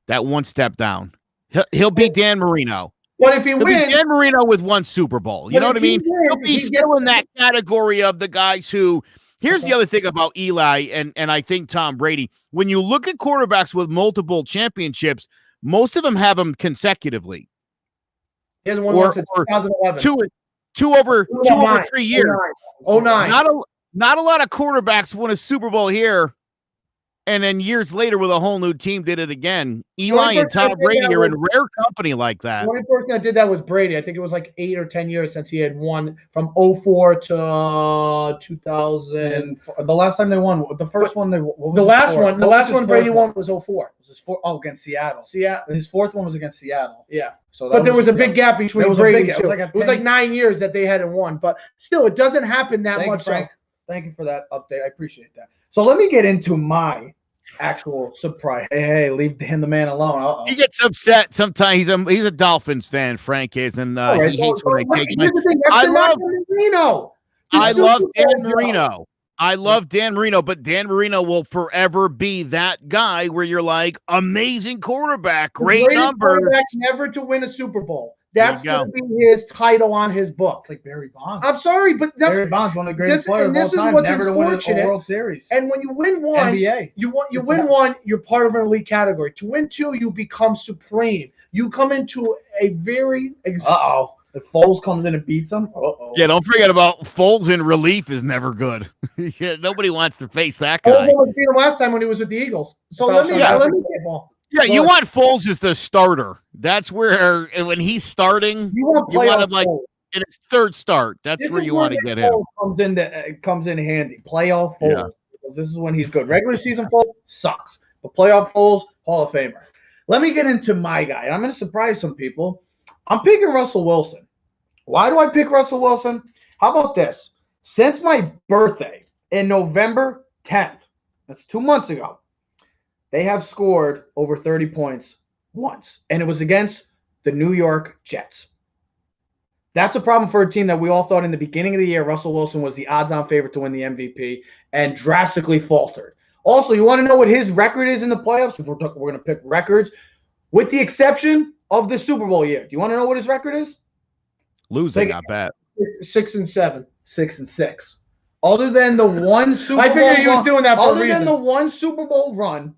that one step down. He'll be Dan Marino. But if he wins, Dan Marino with 1 Super Bowl, you know what I mean? He'll be still in that category of the guys who. Here's the other thing about Eli and I think Tom Brady. When you look at quarterbacks with multiple championships, most of them have them consecutively. He hasn't won one since 2011. Two over 3 years. 09. Not a lot of quarterbacks won a Super Bowl here, and then years later with a whole new team did it again. Eli and Tom Brady are in rare company like that. The only person that did that was Brady. I think it was like 8 or 10 years since he had won from 04 to 2000. And the last time they won, the first one the last one Brady won was 04. Against Seattle. Seattle. His 4th one was against Seattle. Yeah. But there was a big gap between Brady and it was like 9 years that they hadn't won. But still, it doesn't happen that much. Frank. Thank you for that update. I appreciate that. So let me get into my actual surprise. Hey, leave the man alone. Uh-oh. He gets upset sometimes. He's a Dolphins fan, Frank is, and he hates when they take. I love Dan Marino. I love Dan Marino, but Dan Marino will forever be that guy where you're like, amazing quarterback, great numbers. Never to win a Super Bowl. That's going to be his title on his book. It's like Barry Bonds. I'm sorry, but that's Barry Bonds, one of the greatest players of all time, never to win a World Series. And when you win one, NBA. you win one, you're part of an elite category. To win two, you become supreme. You come into a very If Foles comes in and beats him, Yeah, don't forget about Foles in relief is never good. Yeah, nobody wants to face that guy. Foles beat him last time when he was with the Eagles. So let me Yeah, you want Foles as the starter. That's where when he's starting, you want him like in his third start. That's where you want to get him. Comes in handy. Playoff Foles. Yeah. This is when he's good. Regular season Foles sucks, but playoff Foles, Hall of Famer. Let me get into my guy. I'm going to surprise some people. I'm picking Russell Wilson. Why do I pick Russell Wilson? How about this? Since my birthday in November 10th, that's 2 months ago, they have scored over 30 points once, and it was against the New York Jets. That's a problem for a team that we all thought in the beginning of the year Russell Wilson was the odds-on favorite to win the MVP and drastically faltered. Also, you want to know what his record is in the playoffs? If we're going to pick records, with the exception of the Super Bowl year. Do you want to know what his record is? Losing, not bad. 6-7. 6-6. Other than the one Super Bowl, I figured he was doing that for a reason. Other than the one Super Bowl run,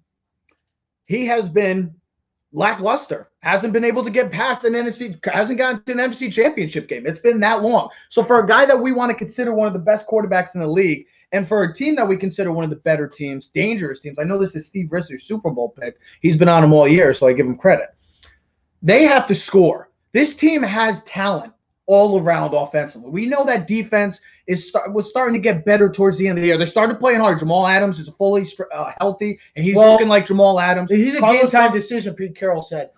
he has been lackluster. Hasn't been able to get past an NFC. Hasn't gotten to an NFC Championship game. It's been that long. So for a guy that we want to consider one of the best quarterbacks in the league, and for a team that we consider one of the better teams, dangerous teams, I know this is Steve Risser's Super Bowl pick. He's been on them all year, so I give him credit. They have to score. This team has talent all around offensively. We know that defense was starting to get better towards the end of the year. They started playing hard. Jamal Adams is fully healthy, and he's looking like Jamal Adams. He's a game-time decision, Pete Carroll said.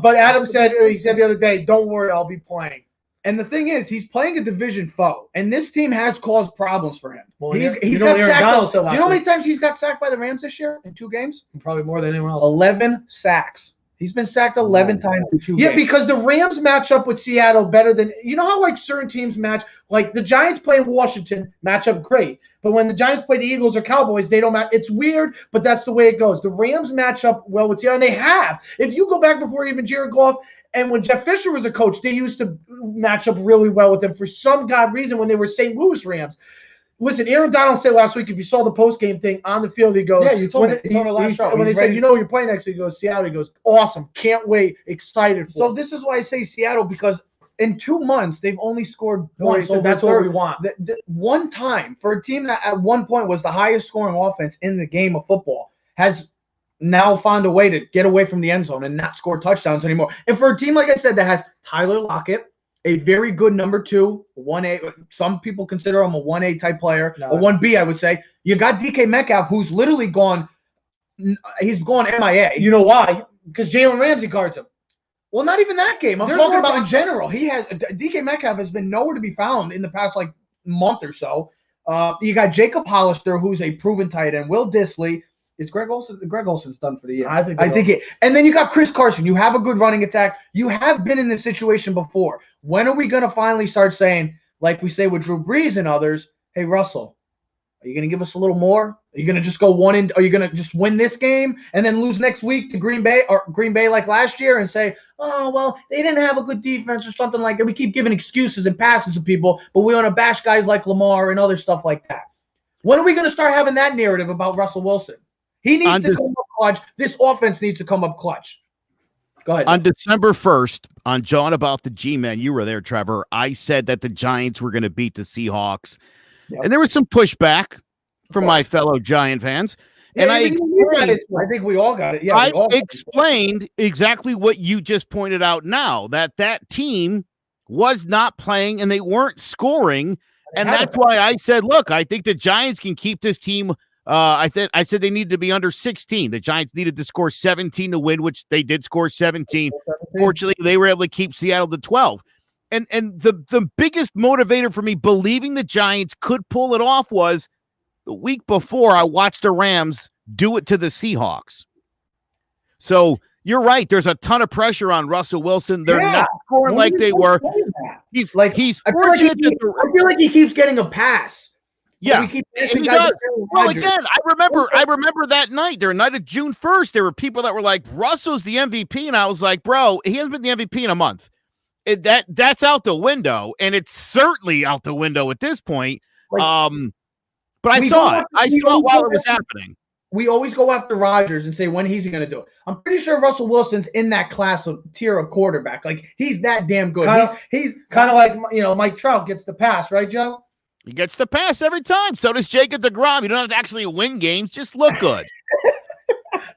But Adams said the other day, don't worry, I'll be playing. And the thing is, he's playing a division foe, and this team has caused problems for him. Well, he's got sacked. You know how many times he's got sacked by the Rams this year in 2 games? Probably more than anyone else. 11 sacks. He's been sacked 11 times in 2 games. Yeah, because the Rams match up with Seattle better than – you know how, like, certain teams match – like, the Giants play Washington, match up great. But when the Giants play the Eagles or Cowboys, they don't match. It's weird, but that's the way it goes. The Rams match up well with Seattle, and they have. If you go back before even Jared Goff – and when Jeff Fisher was a coach, they used to match up really well with them for some god reason when they were St. Louis Rams. Listen, Aaron Donald said last week, if you saw the post-game thing on the field, he goes, yeah, you told me. When they said, you know, you're playing next week, he goes, Seattle. He goes, awesome. Can't wait. Excited for So this is why I say Seattle, because in 2 months, they've only scored points. So that's what we want. One time, for a team that at one point was the highest scoring offense in the game of football, has now found a way to get away from the end zone and not score touchdowns anymore. And for a team, like I said, that has Tyler Lockett, a very good number 2, 1A. Some people consider him a 1A type player, a 1B, I would say. You got DK Metcalf, who's literally gone. He's gone MIA. You know why? Because Jalen Ramsey guards him. Well, not even that game. I'm talking about in general. DK Metcalf has been nowhere to be found in the past month or so. You got Jacob Hollister, who's a proven tight end. Will Dissly. Is Greg Olsen's done for the year? I think it. And then you got Chris Carson. You have a good running attack. You have been in this situation before. When are we going to finally start saying, like we say with Drew Brees and others, hey, Russell, are you going to give us a little more? Are you going to just go are you going to just win this game and then lose next week to Green Bay like last year and say, oh, well, they didn't have a good defense or something like that. We keep giving excuses and passes to people, but we want to bash guys like Lamar and other stuff like that. When are we going to start having that narrative about Russell Wilson? He needs to come up clutch. This offense needs to come up clutch. Go ahead. On December 1st, on John About the G-Man, you were there, Trevor, I said that the Giants were going to beat the Seahawks. Yep. And there was some pushback from my fellow Giant fans. Yeah, and I think we all got it. Yeah, I explained exactly what you just pointed out now, that team was not playing and they weren't scoring. And that's why I said, look, I think the Giants can keep this team. I said they needed to be under 16. The Giants needed to score 17 to win, which they did score 17. Fortunately, they were able to keep Seattle to 12. And the biggest motivator for me believing the Giants could pull it off was the week before I watched the Rams do it to the Seahawks. So you're right. There's a ton of pressure on Russell Wilson. They're not scoring like they were. He's fortunate. I feel like he keeps getting a pass. Yeah, We keep and missing he guys does. like Aaron Well, Rodgers. again, I remember that night. There, night of June 1st, there were people that were like, "Russell's the MVP," and I was like, "Bro, he hasn't been the MVP in a month. That's out the window, and it's certainly out the window at this point." Like, But I we saw go it. after- I we saw it always while go it was after- happening. We always go after Rodgers and say, when he's going to do it? I'm pretty sure Russell Wilson's in that class of tier of quarterback. Like, he's that damn good. He's Kind of like, Mike Trout gets the pass, right, Joe? He gets the pass every time. So does Jacob deGrom. You don't have to actually win games. Just look good.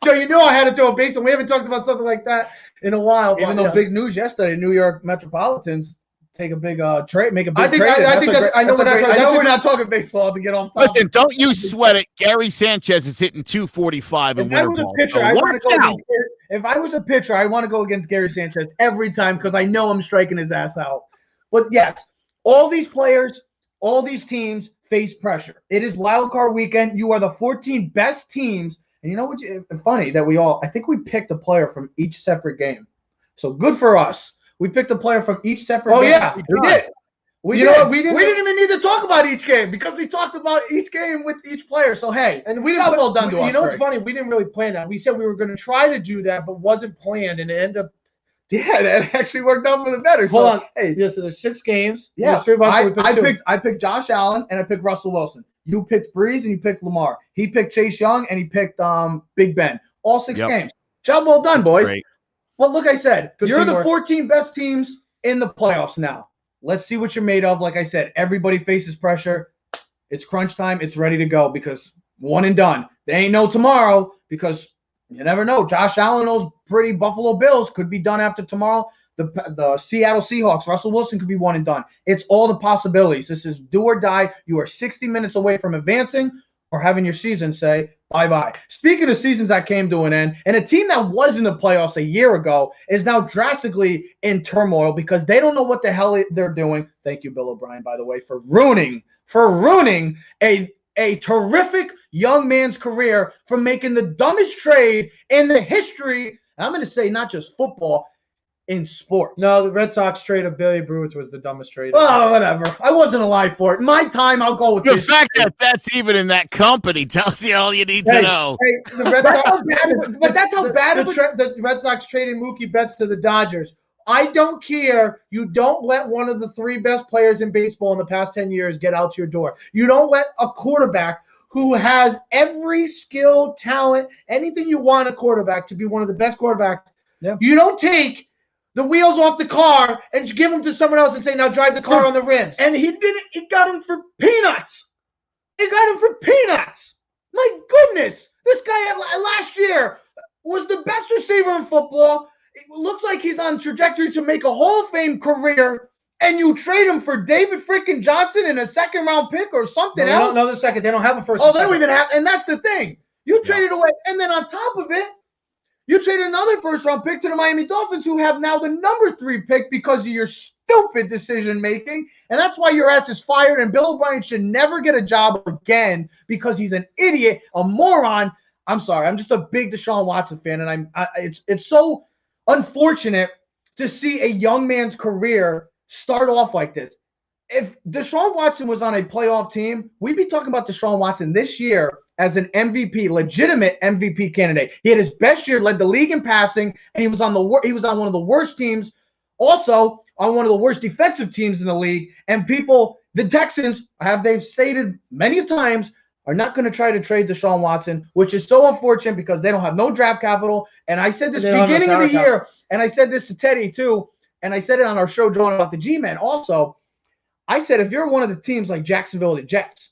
Joe, you know I had to throw a base, and we haven't talked about something like that in a while. even though big news yesterday, New York Metropolitans take a big trade, make a big trade. I know we're not talking baseball to get on top. Listen, don't you sweat it. Gary Sanchez is hitting 245 in If I winter was a ball. pitcher, So I want to watch go out. if I was a pitcher, I want to go against Gary Sanchez every time because I know I'm striking his ass out. But yes, all these players, all these teams face pressure. It is wild card weekend. You are the 14 best teams. And you know what's funny that I think we picked a player from each separate game. So good for us. We picked a player from each separate game. Yeah, we did. We didn't even need to talk about each game because we talked about each game with each player. So hey, and we job well done to us. You know what's funny? We didn't really plan that. We said we were going to try to do that, but wasn't planned, and it ended up. Yeah, that actually worked out for the better. Hold on. Hey, Yeah, so there's 6 games. yeah, There's 3 of us. I picked Josh Allen and I picked Russell Wilson. You picked Breeze and you picked Lamar. He picked Chase Young and he picked Big Ben. All 6 games. Job well done, boys. Great. Well, look, I said, Good you're teamwork. the 14 best teams in the playoffs now. Let's see what you're made of. Like I said, everybody faces pressure. It's crunch time. It's ready to go because one and done. There ain't no tomorrow because you never know. Josh Allen, those pretty Buffalo Bills could be done after tomorrow. The Seattle Seahawks, Russell Wilson could be one and done. It's all the possibilities. This is do or die. You are 60 minutes away from advancing or having your season say bye-bye. Speaking of seasons that came to an end, and a team that was in the playoffs a year ago is now drastically in turmoil because they don't know what the hell they're doing. Thank you, Bill O'Brien, by the way, for ruining a terrific young man's career for making the dumbest trade in the history, I'm going to say not just football, in sports. No, the Red Sox trade of Babe Ruth was the dumbest trade. Oh, whatever. I wasn't alive for it. My time, I'll go with The this. fact that that's even in that company tells you all you need to know. Hey, the Red That's Sox, how bad, but that's how bad it was. the Red Sox traded Mookie Betts to the Dodgers. I don't care. You don't let one of the 3 best players in baseball in the past 10 years get out your door. You don't let a quarterback who has every skill, talent, anything you want a quarterback to be one of the best quarterbacks. Yeah. You don't take the wheels off the car and give them to someone else and say, now drive the car on the rims. And he didn't. He got him for peanuts. He got him for peanuts. My goodness. This guy last year was the best receiver in football. It looks like he's on trajectory to make a Hall of Fame career. And you trade him for David freaking Johnson in a 2nd-round pick or something else. No, they're second. They don't have a first. Oh, they don't even have. And that's the thing. You traded away. And then on top of it, you traded another 1st-round pick to the Miami Dolphins, who have now the number 3 pick because of your stupid decision-making. And that's why your ass is fired. And Bill O'Brien should never get a job again because he's an idiot, a moron. I'm sorry. I'm just a big Deshaun Watson fan. And it's so unfortunate to see a young man's career start off like this. If Deshaun Watson was on a playoff team, we'd be talking about Deshaun Watson this year as an MVP, legitimate MVP candidate. He had his best year, led the league in passing, and he was on one of the worst teams, also on one of the worst defensive teams in the league. And the Texans, they've stated many times, are not going to try to trade Deshaun Watson, which is so unfortunate because they don't have no draft capital. And I said this beginning of the year, and I said this to Teddy too, and I said it on our show, John, about the G-Men also. I said, if you're one of the teams like Jacksonville or the Jets,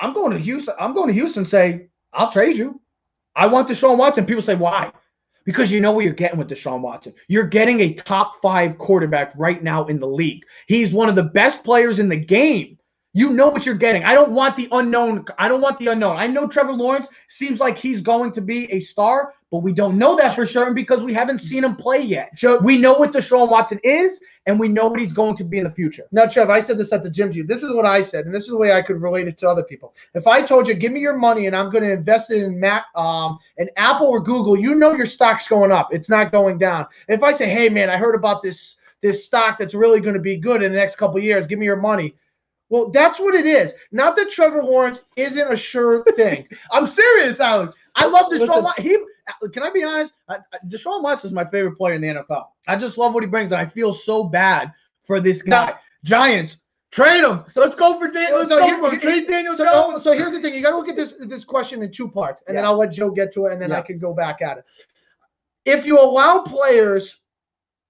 I'm going to Houston. I'm going to Houston and say, I'll trade you. I want Deshaun Watson. People say, why? Because you know what you're getting with Deshaun Watson. You're getting a top 5 quarterback right now in the league. He's one of the best players in the game. You know what you're getting. I don't want the unknown. I know Trevor Lawrence seems like he's going to be a star, but we don't know that for certain because we haven't seen him play yet. We know what Deshaun Watson is, and we know what he's going to be in the future. Now, Trev, I said this at the gym to you. This is what I said, and this is the way I could relate it to other people. If I told you, give me your money and I'm going to invest it in Apple or Google, you know your stock's going up. It's not going down. If I say, hey, man, I heard about this stock that's really going to be good in the next couple of years, give me your money. Well, that's what it is. Not that Trevor Lawrence isn't a sure thing. I'm serious, Alex. I love Deshaun Listen. Watson. Can I be honest? Deshaun Watson is my favorite player in the NFL. I just love what he brings, and I feel so bad for this guy. Giants, trade him. So let's go for Daniel. Trade Daniel Jones. So here's the thing. You got to look at this question in two parts, and then I'll let Joe get to it, and then I can go back at it. If you allow players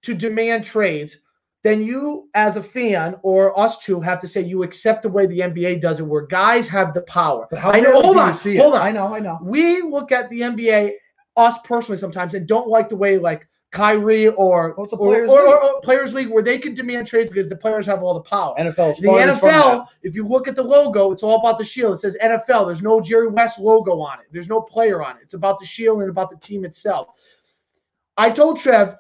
to demand trades, then you, as a fan, or us two, have to say you accept the way the NBA does it, where guys have the power. I know. Hold on. I know. We look at the NBA, us personally, sometimes, and don't like the way like Kyrie or Players League, where they can demand trades because the players have all the power. The NFL, if you look at the logo, it's all about the shield. It says NFL. There's no Jerry West logo on it. There's no player on it. It's about the shield and about the team itself. I told Trev.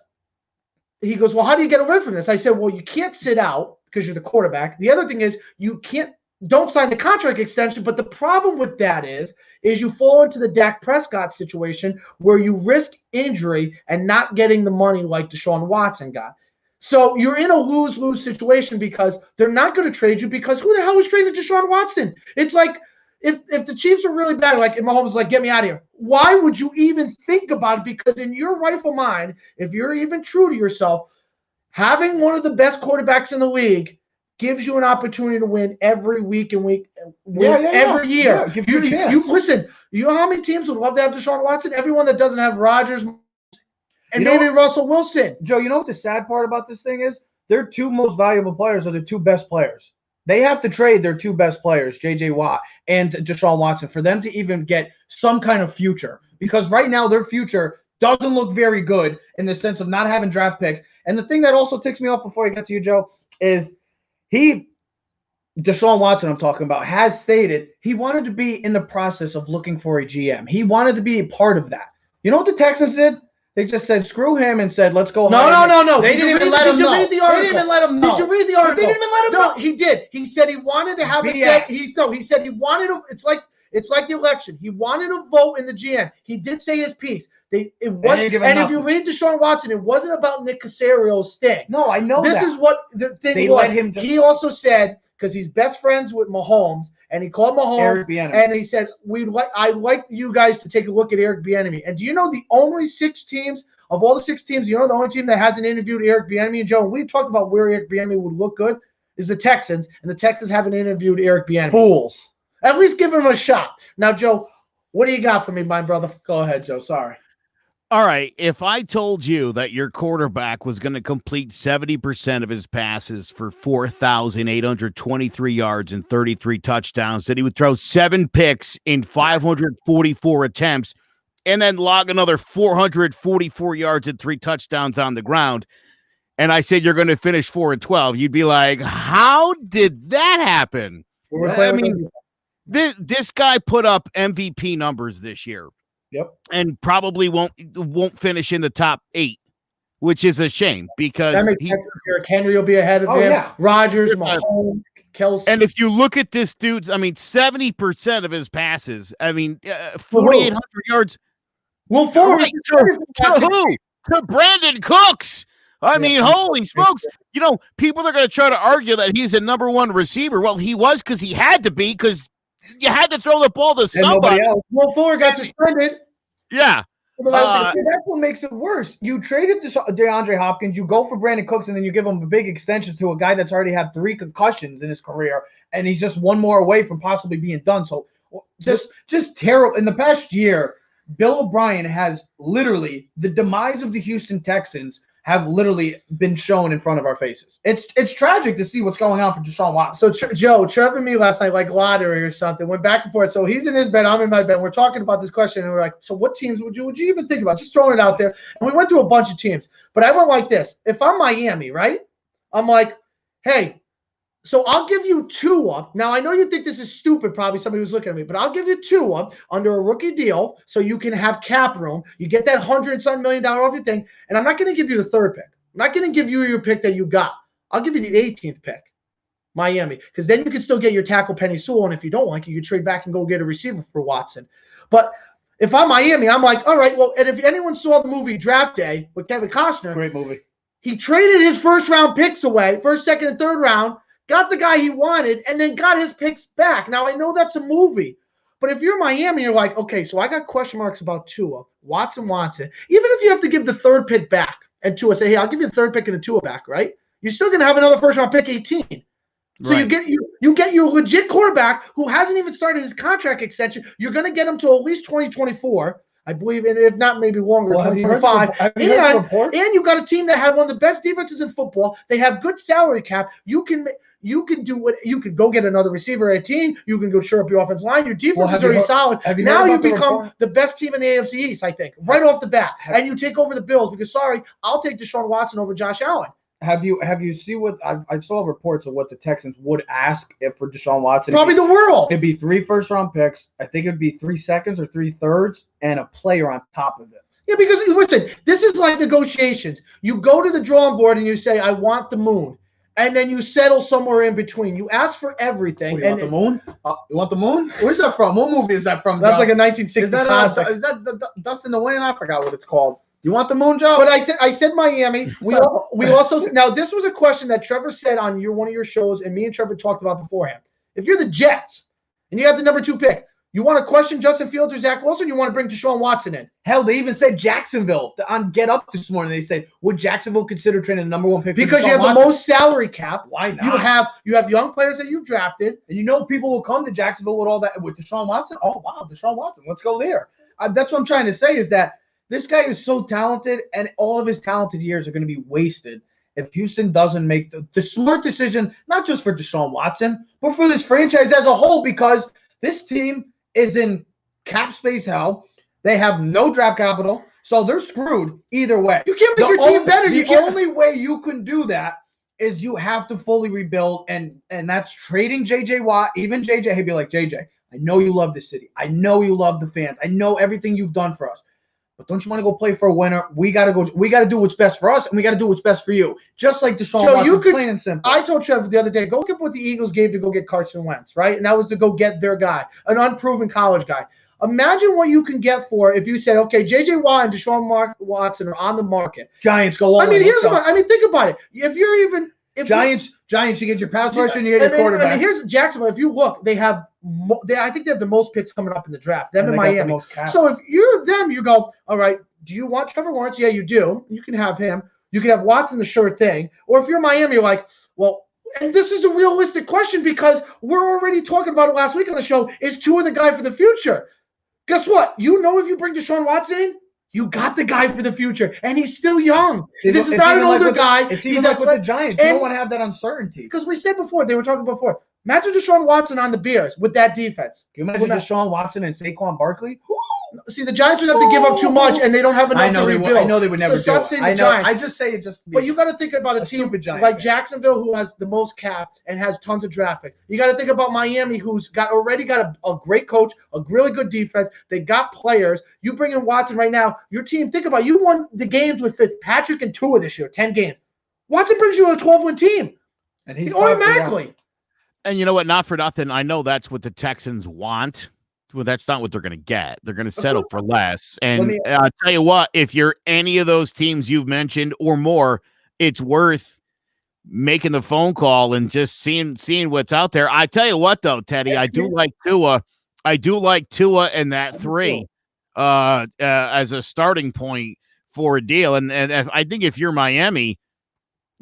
He goes, well, how do you get away from this? I said, well, you can't sit out because you're the quarterback. The other thing is don't sign the contract extension. But the problem with that is you fall into the Dak Prescott situation where you risk injury and not getting the money like Deshaun Watson got. So you're in a lose-lose situation because they're not going to trade you because who the hell is trading Deshaun Watson? It's like if the Chiefs are really bad, like if Mahomes is like, get me out of here, why would you even think about it? Because in your rightful mind, if you're even true to yourself, having one of the best quarterbacks in the league gives you an opportunity to win every week and every year. Yeah, gives you a chance. Listen, you know how many teams would love to have Deshaun Watson? Everyone that doesn't have Rodgers and maybe Russell Wilson. Joe, you know what the sad part about this thing is? Their two most valuable players are the two best players. They have to trade their two best players, J.J. Watt and Deshaun Watson, for them to even get some kind of future. Because right now their future doesn't look very good in the sense of not having draft picks. And the thing that also ticks me off before I get to you, Joe, is Deshaun Watson I'm talking about, has stated he wanted to be in the process of looking for a GM. He wanted to be a part of that. You know what the Texans did? They just said, screw him, and said, let's go. No. They didn't even let him know. They didn't even let him know. Did you read the article? They didn't even let him know. He did. He said he wanted to have a say. He said he wanted to. It's like the election. He wanted to vote in the GM. He did say his piece. If you read Deshaun Watson, it wasn't about Nick Caserio's thing. No, I know this that. Is what the thing they was. Let him he also said, because he's best friends with Mahomes, and he called Mahomes, and he said, I'd like you guys to take a look at Eric Bieniemy. And do you know the only 6 teams, of all the 6 teams, the only team that hasn't interviewed Eric Bieniemy? And Joe, we talked about where Eric Bieniemy would look good is the Texans, and the Texans haven't interviewed Eric Bieniemy. Fools. At least give him a shot. Now, Joe, what do you got for me, my brother? Go ahead, Joe. Sorry. All right, if I told you that your quarterback was going to complete 70% of his passes for 4,823 yards and 33 touchdowns, that he would throw 7 picks in 544 attempts, and then log another 444 yards and 3 touchdowns on the ground, and I said you're going to finish 4-12, you'd be like, how did that happen? I mean, this guy put up MVP numbers this year. Yep. And probably won't finish in the top 8, which is a shame because Derrick Henry will be ahead of him. Yeah. Rodgers, Mahomes, Kelsey. And if you look at this dude's, 70% of his passes, 4,800 yards. Well, to who? To Brandon Cooks. Holy smokes. People are going to try to argue that he's a number 1 receiver. Well, he was because he had to be because you had to throw the ball to somebody. Well, Fuller got suspended. Yeah. That's what makes it worse. You traded DeAndre Hopkins, you go for Brandon Cooks, and then you give him a big extension to a guy that's already had 3 concussions in his career, and he's just one more away from possibly being done. So just terrible. In the past year, Bill O'Brien has literally the demise of the Houston Texans have literally been shown in front of our faces. It's tragic to see what's going on for Deshaun Watson. So, Joe, Trevor and me last night, like lottery or something, went back and forth. So he's in his bed, I'm in my bed. We're talking about this question, and we're like, so what teams would you even think about? Just throwing it out there. And we went through a bunch of teams. But I went like this. If I'm Miami, right, I'm like, hey, so I'll give you Tua. Now, I know you think this is stupid, probably somebody who's looking at me, but I'll give you Tua under a rookie deal so you can have cap room. You get that $100-some million off your thing, and I'm not going to give you the 3rd pick. I'm not going to give you your pick that you got. I'll give you the 18th pick, Miami, because then you can still get your tackle Penny Sewell, and if you don't like it, you trade back and go get a receiver for Watson. But if I'm Miami, I'm like, all right, well, and if anyone saw the movie Draft Day with Kevin Costner. Great movie. He traded his 1st-round picks away, 1st, 2nd, and 3rd round, got the guy he wanted, and then got his picks back. Now, I know that's a movie, but if you're Miami, you're like, okay, so I got question marks about Tua. Watson wants it. Even if you have to give the third pick back and Tua say, hey, I'll give you the third pick and the Tua back, right? You're still going to have another first-round pick 18. So Right. you get your legit quarterback who hasn't even started his contract extension. You're going to get him to at least 2024, I believe, and if not, maybe longer, 2025. And you got a team that had one of the best defenses in football. They have good salary cap. You can do what you can go get another receiver 18. You can go shore up your offensive line. Your defense is already solid. Now you become the best team in the AFC East, I think, right off the bat. And you take over the Bills because, sorry, I'll take Deshaun Watson over Josh Allen. Have you seen what I saw reports of what the Texans would ask if for Deshaun Watson? Probably the world. It'd be 3 first-round picks. I think it'd be 3 seconds or 3 thirds and a player on top of it. Yeah, because listen, this is like negotiations. You go to the drawing board and you say, I want the moon. And then you settle somewhere in between. You ask for everything. What, you want the moon? You want the moon? Where's that from? What movie is that from? That's John? like a 1960 classic. Is that the Dust in the Wind? I forgot what it's called. You want the moon, Joe? But I said Miami. We also now this was a question that Trevor said on one of your shows, and me and Trevor talked about beforehand. If you're the Jets and you have the number 2 pick, you want to question Justin Fields or Zach Wilson? You want to bring Deshaun Watson in? Hell, they even said Jacksonville on Get Up this morning. They said, would Jacksonville consider trading the number 1 pick? Because you have the most salary cap. Why not? You have young players that you've drafted, and people will come to Jacksonville with all that with Deshaun Watson. Oh wow, Deshaun Watson, let's go there. That's what I'm trying to say is that this guy is so talented, and all of his talented years are going to be wasted if Houston doesn't make the smart decision, not just for Deshaun Watson, but for this franchise as a whole, because this team is in cap space hell. They have no draft capital, so they're screwed either way. You can't make your team better. The only way you can do that is you have to fully rebuild, and that's trading J.J. Watt. Even J.J., he'd be like, J.J., I know you love the city. I know you love the fans. I know everything you've done for us. But don't you want to go play for a winner? We got to do what's best for us, and we got to do what's best for you. Just like Deshaun Watson, plain and simple. I told Trevor the other day, go get what the Eagles gave to go get Carson Wentz, right? And that was to go get their guy, an unproven college guy. Imagine what you can get for if you said, okay, J.J. Watt and Deshaun Watson are on the market. Giants go all in. Think about it. If you're even Giants, you get your pass rusher and you get your quarterback. Here's Jacksonville. If you look, I think they have the most picks coming up in the draft. Them and Miami. So if you're them, you go, all right, do you want Trevor Lawrence? Yeah, you do. You can have him. You can have Watson, the sure thing. Or if you're Miami, you're like, well, and this is a realistic question because we're already talking about it last week on the show. Is Tua the guy for the future? Guess what? You know if you bring Deshaun Watson in, you got the guy for the future, and he's still young. This is not an older guy. It's even like with the Giants. You don't want to have that uncertainty. Because we said before, they were talking before. Imagine Deshaun Watson on the Bears with that defense. Can you imagine Deshaun Watson and Saquon Barkley? See, the Giants would have to give up too much, and they don't have enough to rebuild. I know they would never do it. I know. I just say it just. But you got to think about a team like Jacksonville, who has the most cap and has tons of draft picks. You got to think about Miami, who's already got a great coach, a really good defense. They got players. You bring in Watson right now. Your team, think about it, you won the games with Fitzpatrick and Tua this year, 10 games. Watson brings you a 12-win team, and he's automatically. And you know what? Not for nothing. I know that's what the Texans want. Well, that's not what they're going to get. They're going to settle for less. And I'll tell you what, if you're any of those teams you've mentioned or more, it's worth making the phone call and just seeing what's out there. I tell you what, though, Teddy, I do like Tua. I do like Tua and that 3 as a starting point for a deal. And I think if you're Miami,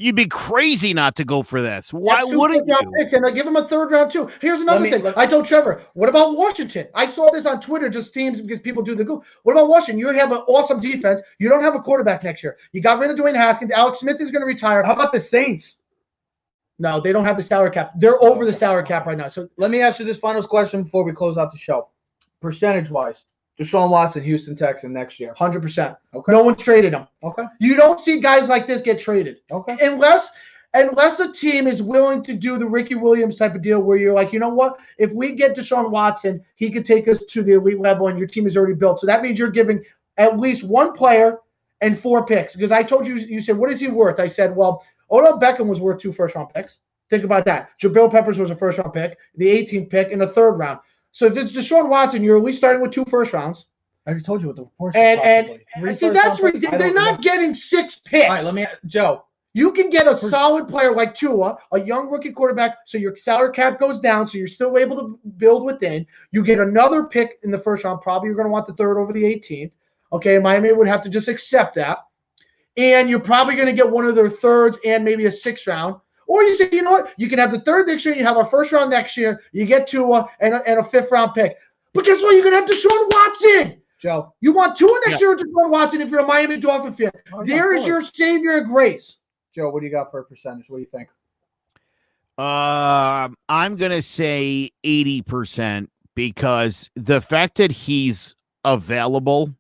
you'd be crazy not to go for this. Why wouldn't you? Picks, and I give him a 3rd round too. Here's another thing. I told Trevor, what about Washington? I saw this on Twitter, just teams because people do the Google. What about Washington? You have an awesome defense. You don't have a quarterback next year. You got rid of Dwayne Haskins. Alex Smith is going to retire. How about the Saints? No, they don't have the salary cap. They're over the salary cap right now. So let me ask you this final question before we close out the show. Percentage-wise, Deshaun Watson, Houston Texans next year. 100%. Okay. No one's traded him. Okay. You don't see guys like this get traded. Okay. Unless a team is willing to do the Ricky Williams type of deal where you're like, you know what? If we get Deshaun Watson, he could take us to the elite level and your team is already built. So that means you're giving at least 1 player and 4 picks. Because I told you, you said, what is he worth? I said, well, Odell Beckham was worth 2 first-round picks. Think about that. Jabril Peppers was a first-round pick, the 18th pick, and a 3rd round. So if it's Deshaun Watson, you're at least starting with 2 first rounds. I already told you what the reports and see, that's ridiculous. They're not getting 6 picks. All right, Joe. You can get a solid player like Tua, a young rookie quarterback, so your salary cap goes down, so you're still able to build within. You get another pick in the first round. Probably you're going to want the third over the 18th. Okay, Miami would have to just accept that. And you're probably going to get one of their thirds and maybe a sixth round. Or you say, you know what? You can have the third next year, you have our first round next year, you get Tua and a fifth round pick. But guess what? You're going to have Deshaun Watson. Joe. You want Tua next year or Deshaun Watson if you're a Miami Dolphin fan? There is your savior and grace. Joe, what do you got for a percentage? What do you think? I'm going to say 80% because the fact that he's available.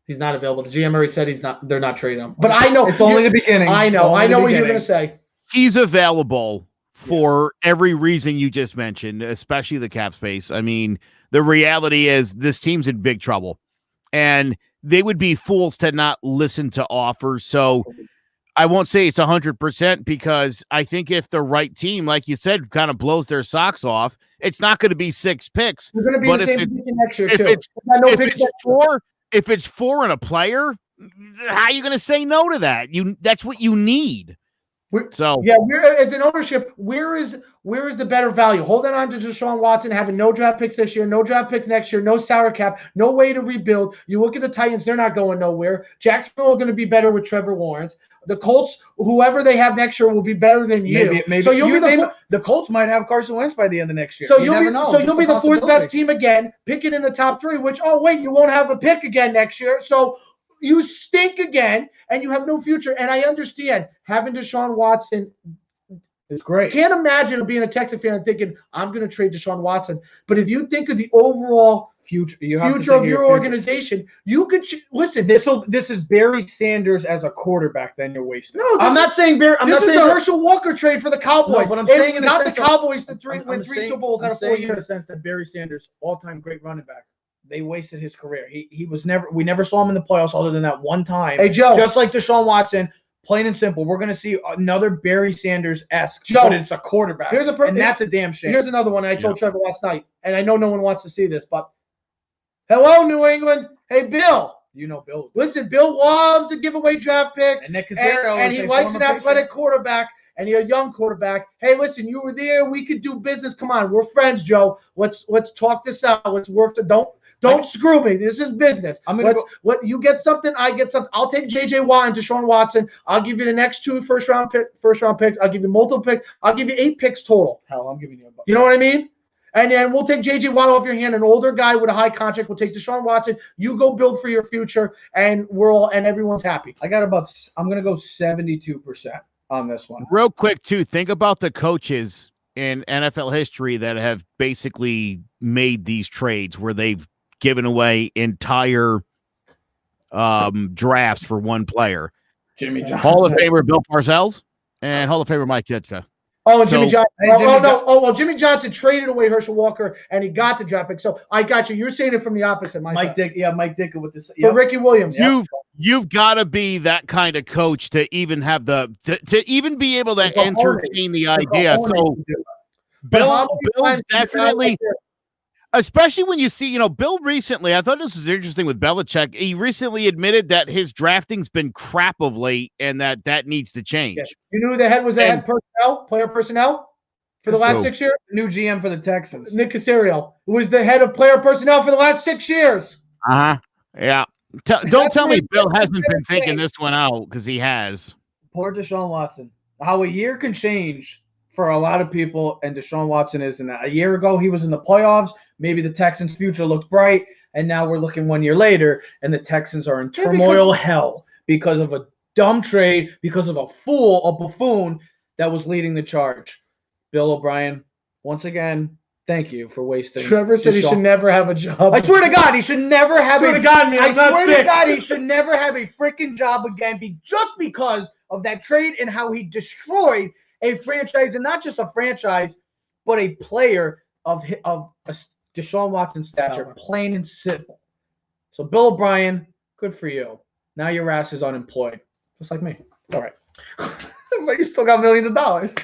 He's not available. The GM already said they're not trading him. But I know. It's only the beginning. I know what you're going to say. He's available for every reason you just mentioned, especially the cap space. I mean, the reality is this team's in big trouble, and they would be fools to not listen to offers. So I won't say it's 100% because I think if the right team, like you said, kind of blows their socks off, it's not going to be 6 picks. We're going to be the same position next year, too. If it's 4 and a player, how are you going to say no to that? That's what you need. As an ownership, where is the better value? Holding on to Deshaun Watson, having no draft picks this year, no draft picks next year, no salary cap, no way to rebuild. You look at the Titans, they're not going nowhere. Jacksonville is going to be better with Trevor Lawrence. The Colts, whoever they have next year, will be better than you. Maybe so the Colts might have Carson Wentz by the end of next year. So you'll be the fourth best team again, picking in the top 3. Which you won't have a pick again next year. So you stink again, and you have no future. And I understand having Deshaun Watson is great. Can't imagine being a Texas fan and thinking, I'm going to trade Deshaun Watson. But if you think of the overall future of your organization, you could listen. This is Barry Sanders as a quarterback. Then you're wasting. No, I'm not saying Barry. This is the Herschel Walker trade for the Cowboys. No, but I'm saying not the Cowboys to win 3 Super Bowls out of 4 years. In the sense that Barry Sanders, all-time great running back. They wasted his career. We never saw him in the playoffs other than that one time. Hey, Joe. Just like Deshaun Watson, plain and simple, we're going to see another Barry Sanders-esque, but it's a quarterback. And that's a damn shame. Here's another one I told Trevor last night, and I know no one wants to see this, but hello, New England. Hey, Bill. You know Bill. Listen, Bill loves to give away draft picks, and Nick Casario, and he likes an athletic quarterback. And you're a young quarterback. Hey, listen, you were there. We could do business. Come on, we're friends, Joe. Let's talk this out. Let's work. Don't screw me. This is business. You get something, I get something. I'll take J.J. Watt and Deshaun Watson. I'll give you the next 2 first round picks. I'll give you multiple picks. I'll give you 8 picks total. Hell, I'm giving you a buck. You know what I mean? And then we'll take J.J. Watt off your hand, an older guy with a high contract. We'll take Deshaun Watson. You go build for your future, and everyone's happy. I'm going to go 72% on this one. Real quick, too, think about the coaches in NFL history that have basically made these trades where they've given away entire drafts for one player. Jimmy Johnson. Hall of Famer Bill Parcells and Hall of Famer Mike Ditka. Oh, and Jimmy Johnson. Jimmy Johnson traded away Herschel Walker, and he got the draft pick. So I got you. You're saying it from the opposite, Mike Ditka with this. For Ricky Williams. You've got to be that kind of coach to even have to even be able to entertain the idea. So Bill's definitely, especially when you see, Bill recently, I thought this was interesting with Belichick. He recently admitted that his drafting's been crap of late and that needs to change. Yeah. You knew who the head was player personnel for the last 6 years? New GM for the Texans. Nick Casario, who was the head of player personnel for the last 6 years. Uh-huh. Yeah. Don't tell me Bill hasn't been thinking this one out, because he has. Poor Deshaun Watson. How a year can change for a lot of people, and Deshaun Watson isn't that. A year ago, he was in the playoffs. Maybe the Texans' future looked bright, and now we're looking 1 year later, and the Texans are in turmoil hell because of a dumb trade, because of a buffoon that was leading the charge. Bill O'Brien, once again, thank you for wasting. Trevor said he should never have a job. I swear to God, he should never have I swear to God, he should never have a freaking job again, just because of that trade and how he destroyed a franchise, and not just a franchise, but a player of a Deshaun Watson stature, plain and simple. So, Bill O'Brien, good for you. Now your ass is unemployed, just like me. It's all right. But you still got millions of dollars.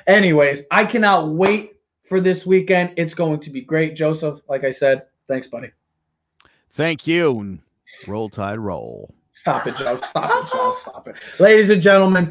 Anyways, I cannot wait for this weekend. It's going to be great. Joseph, like I said, thanks, buddy. Thank you. Roll Tide Roll. Stop it, Joe. Stop it, Joe. Stop it. Ladies and gentlemen,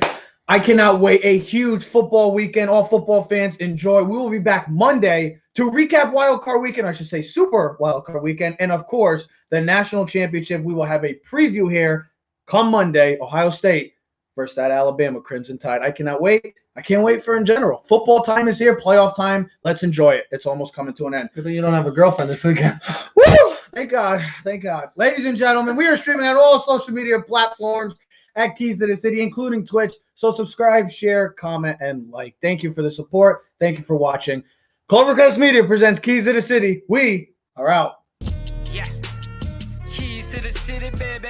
I cannot wait. A huge football weekend. All football fans enjoy. We will be back Monday to recap Wild Card Weekend. I should say Super Wild Card Weekend. And, of course, the National Championship. We will have a preview here come Monday. Ohio State versus that Alabama Crimson Tide. I cannot wait. I can't wait for in general. Football time is here. Playoff time. Let's enjoy it. It's almost coming to an end. Good thing you don't have a girlfriend this weekend. Woo! Thank God. Thank God. Ladies and gentlemen, we are streaming on all social media platforms at Keys to the City, including Twitch. So subscribe, share, comment, and like. Thank you for the support. Thank you for watching. Clovercrest Media presents Keys to the City. We are out. Yeah. Keys to the city, baby.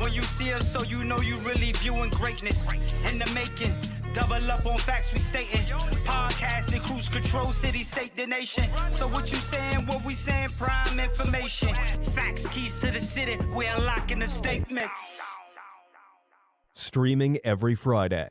When you see us, so you know you really viewing greatness in the making. Double up on facts we stating. Podcasting, cruise control, city, state, the nation. So what you saying, what we saying, prime information. Facts, keys to the city, we're unlocking the statements. Streaming every Friday.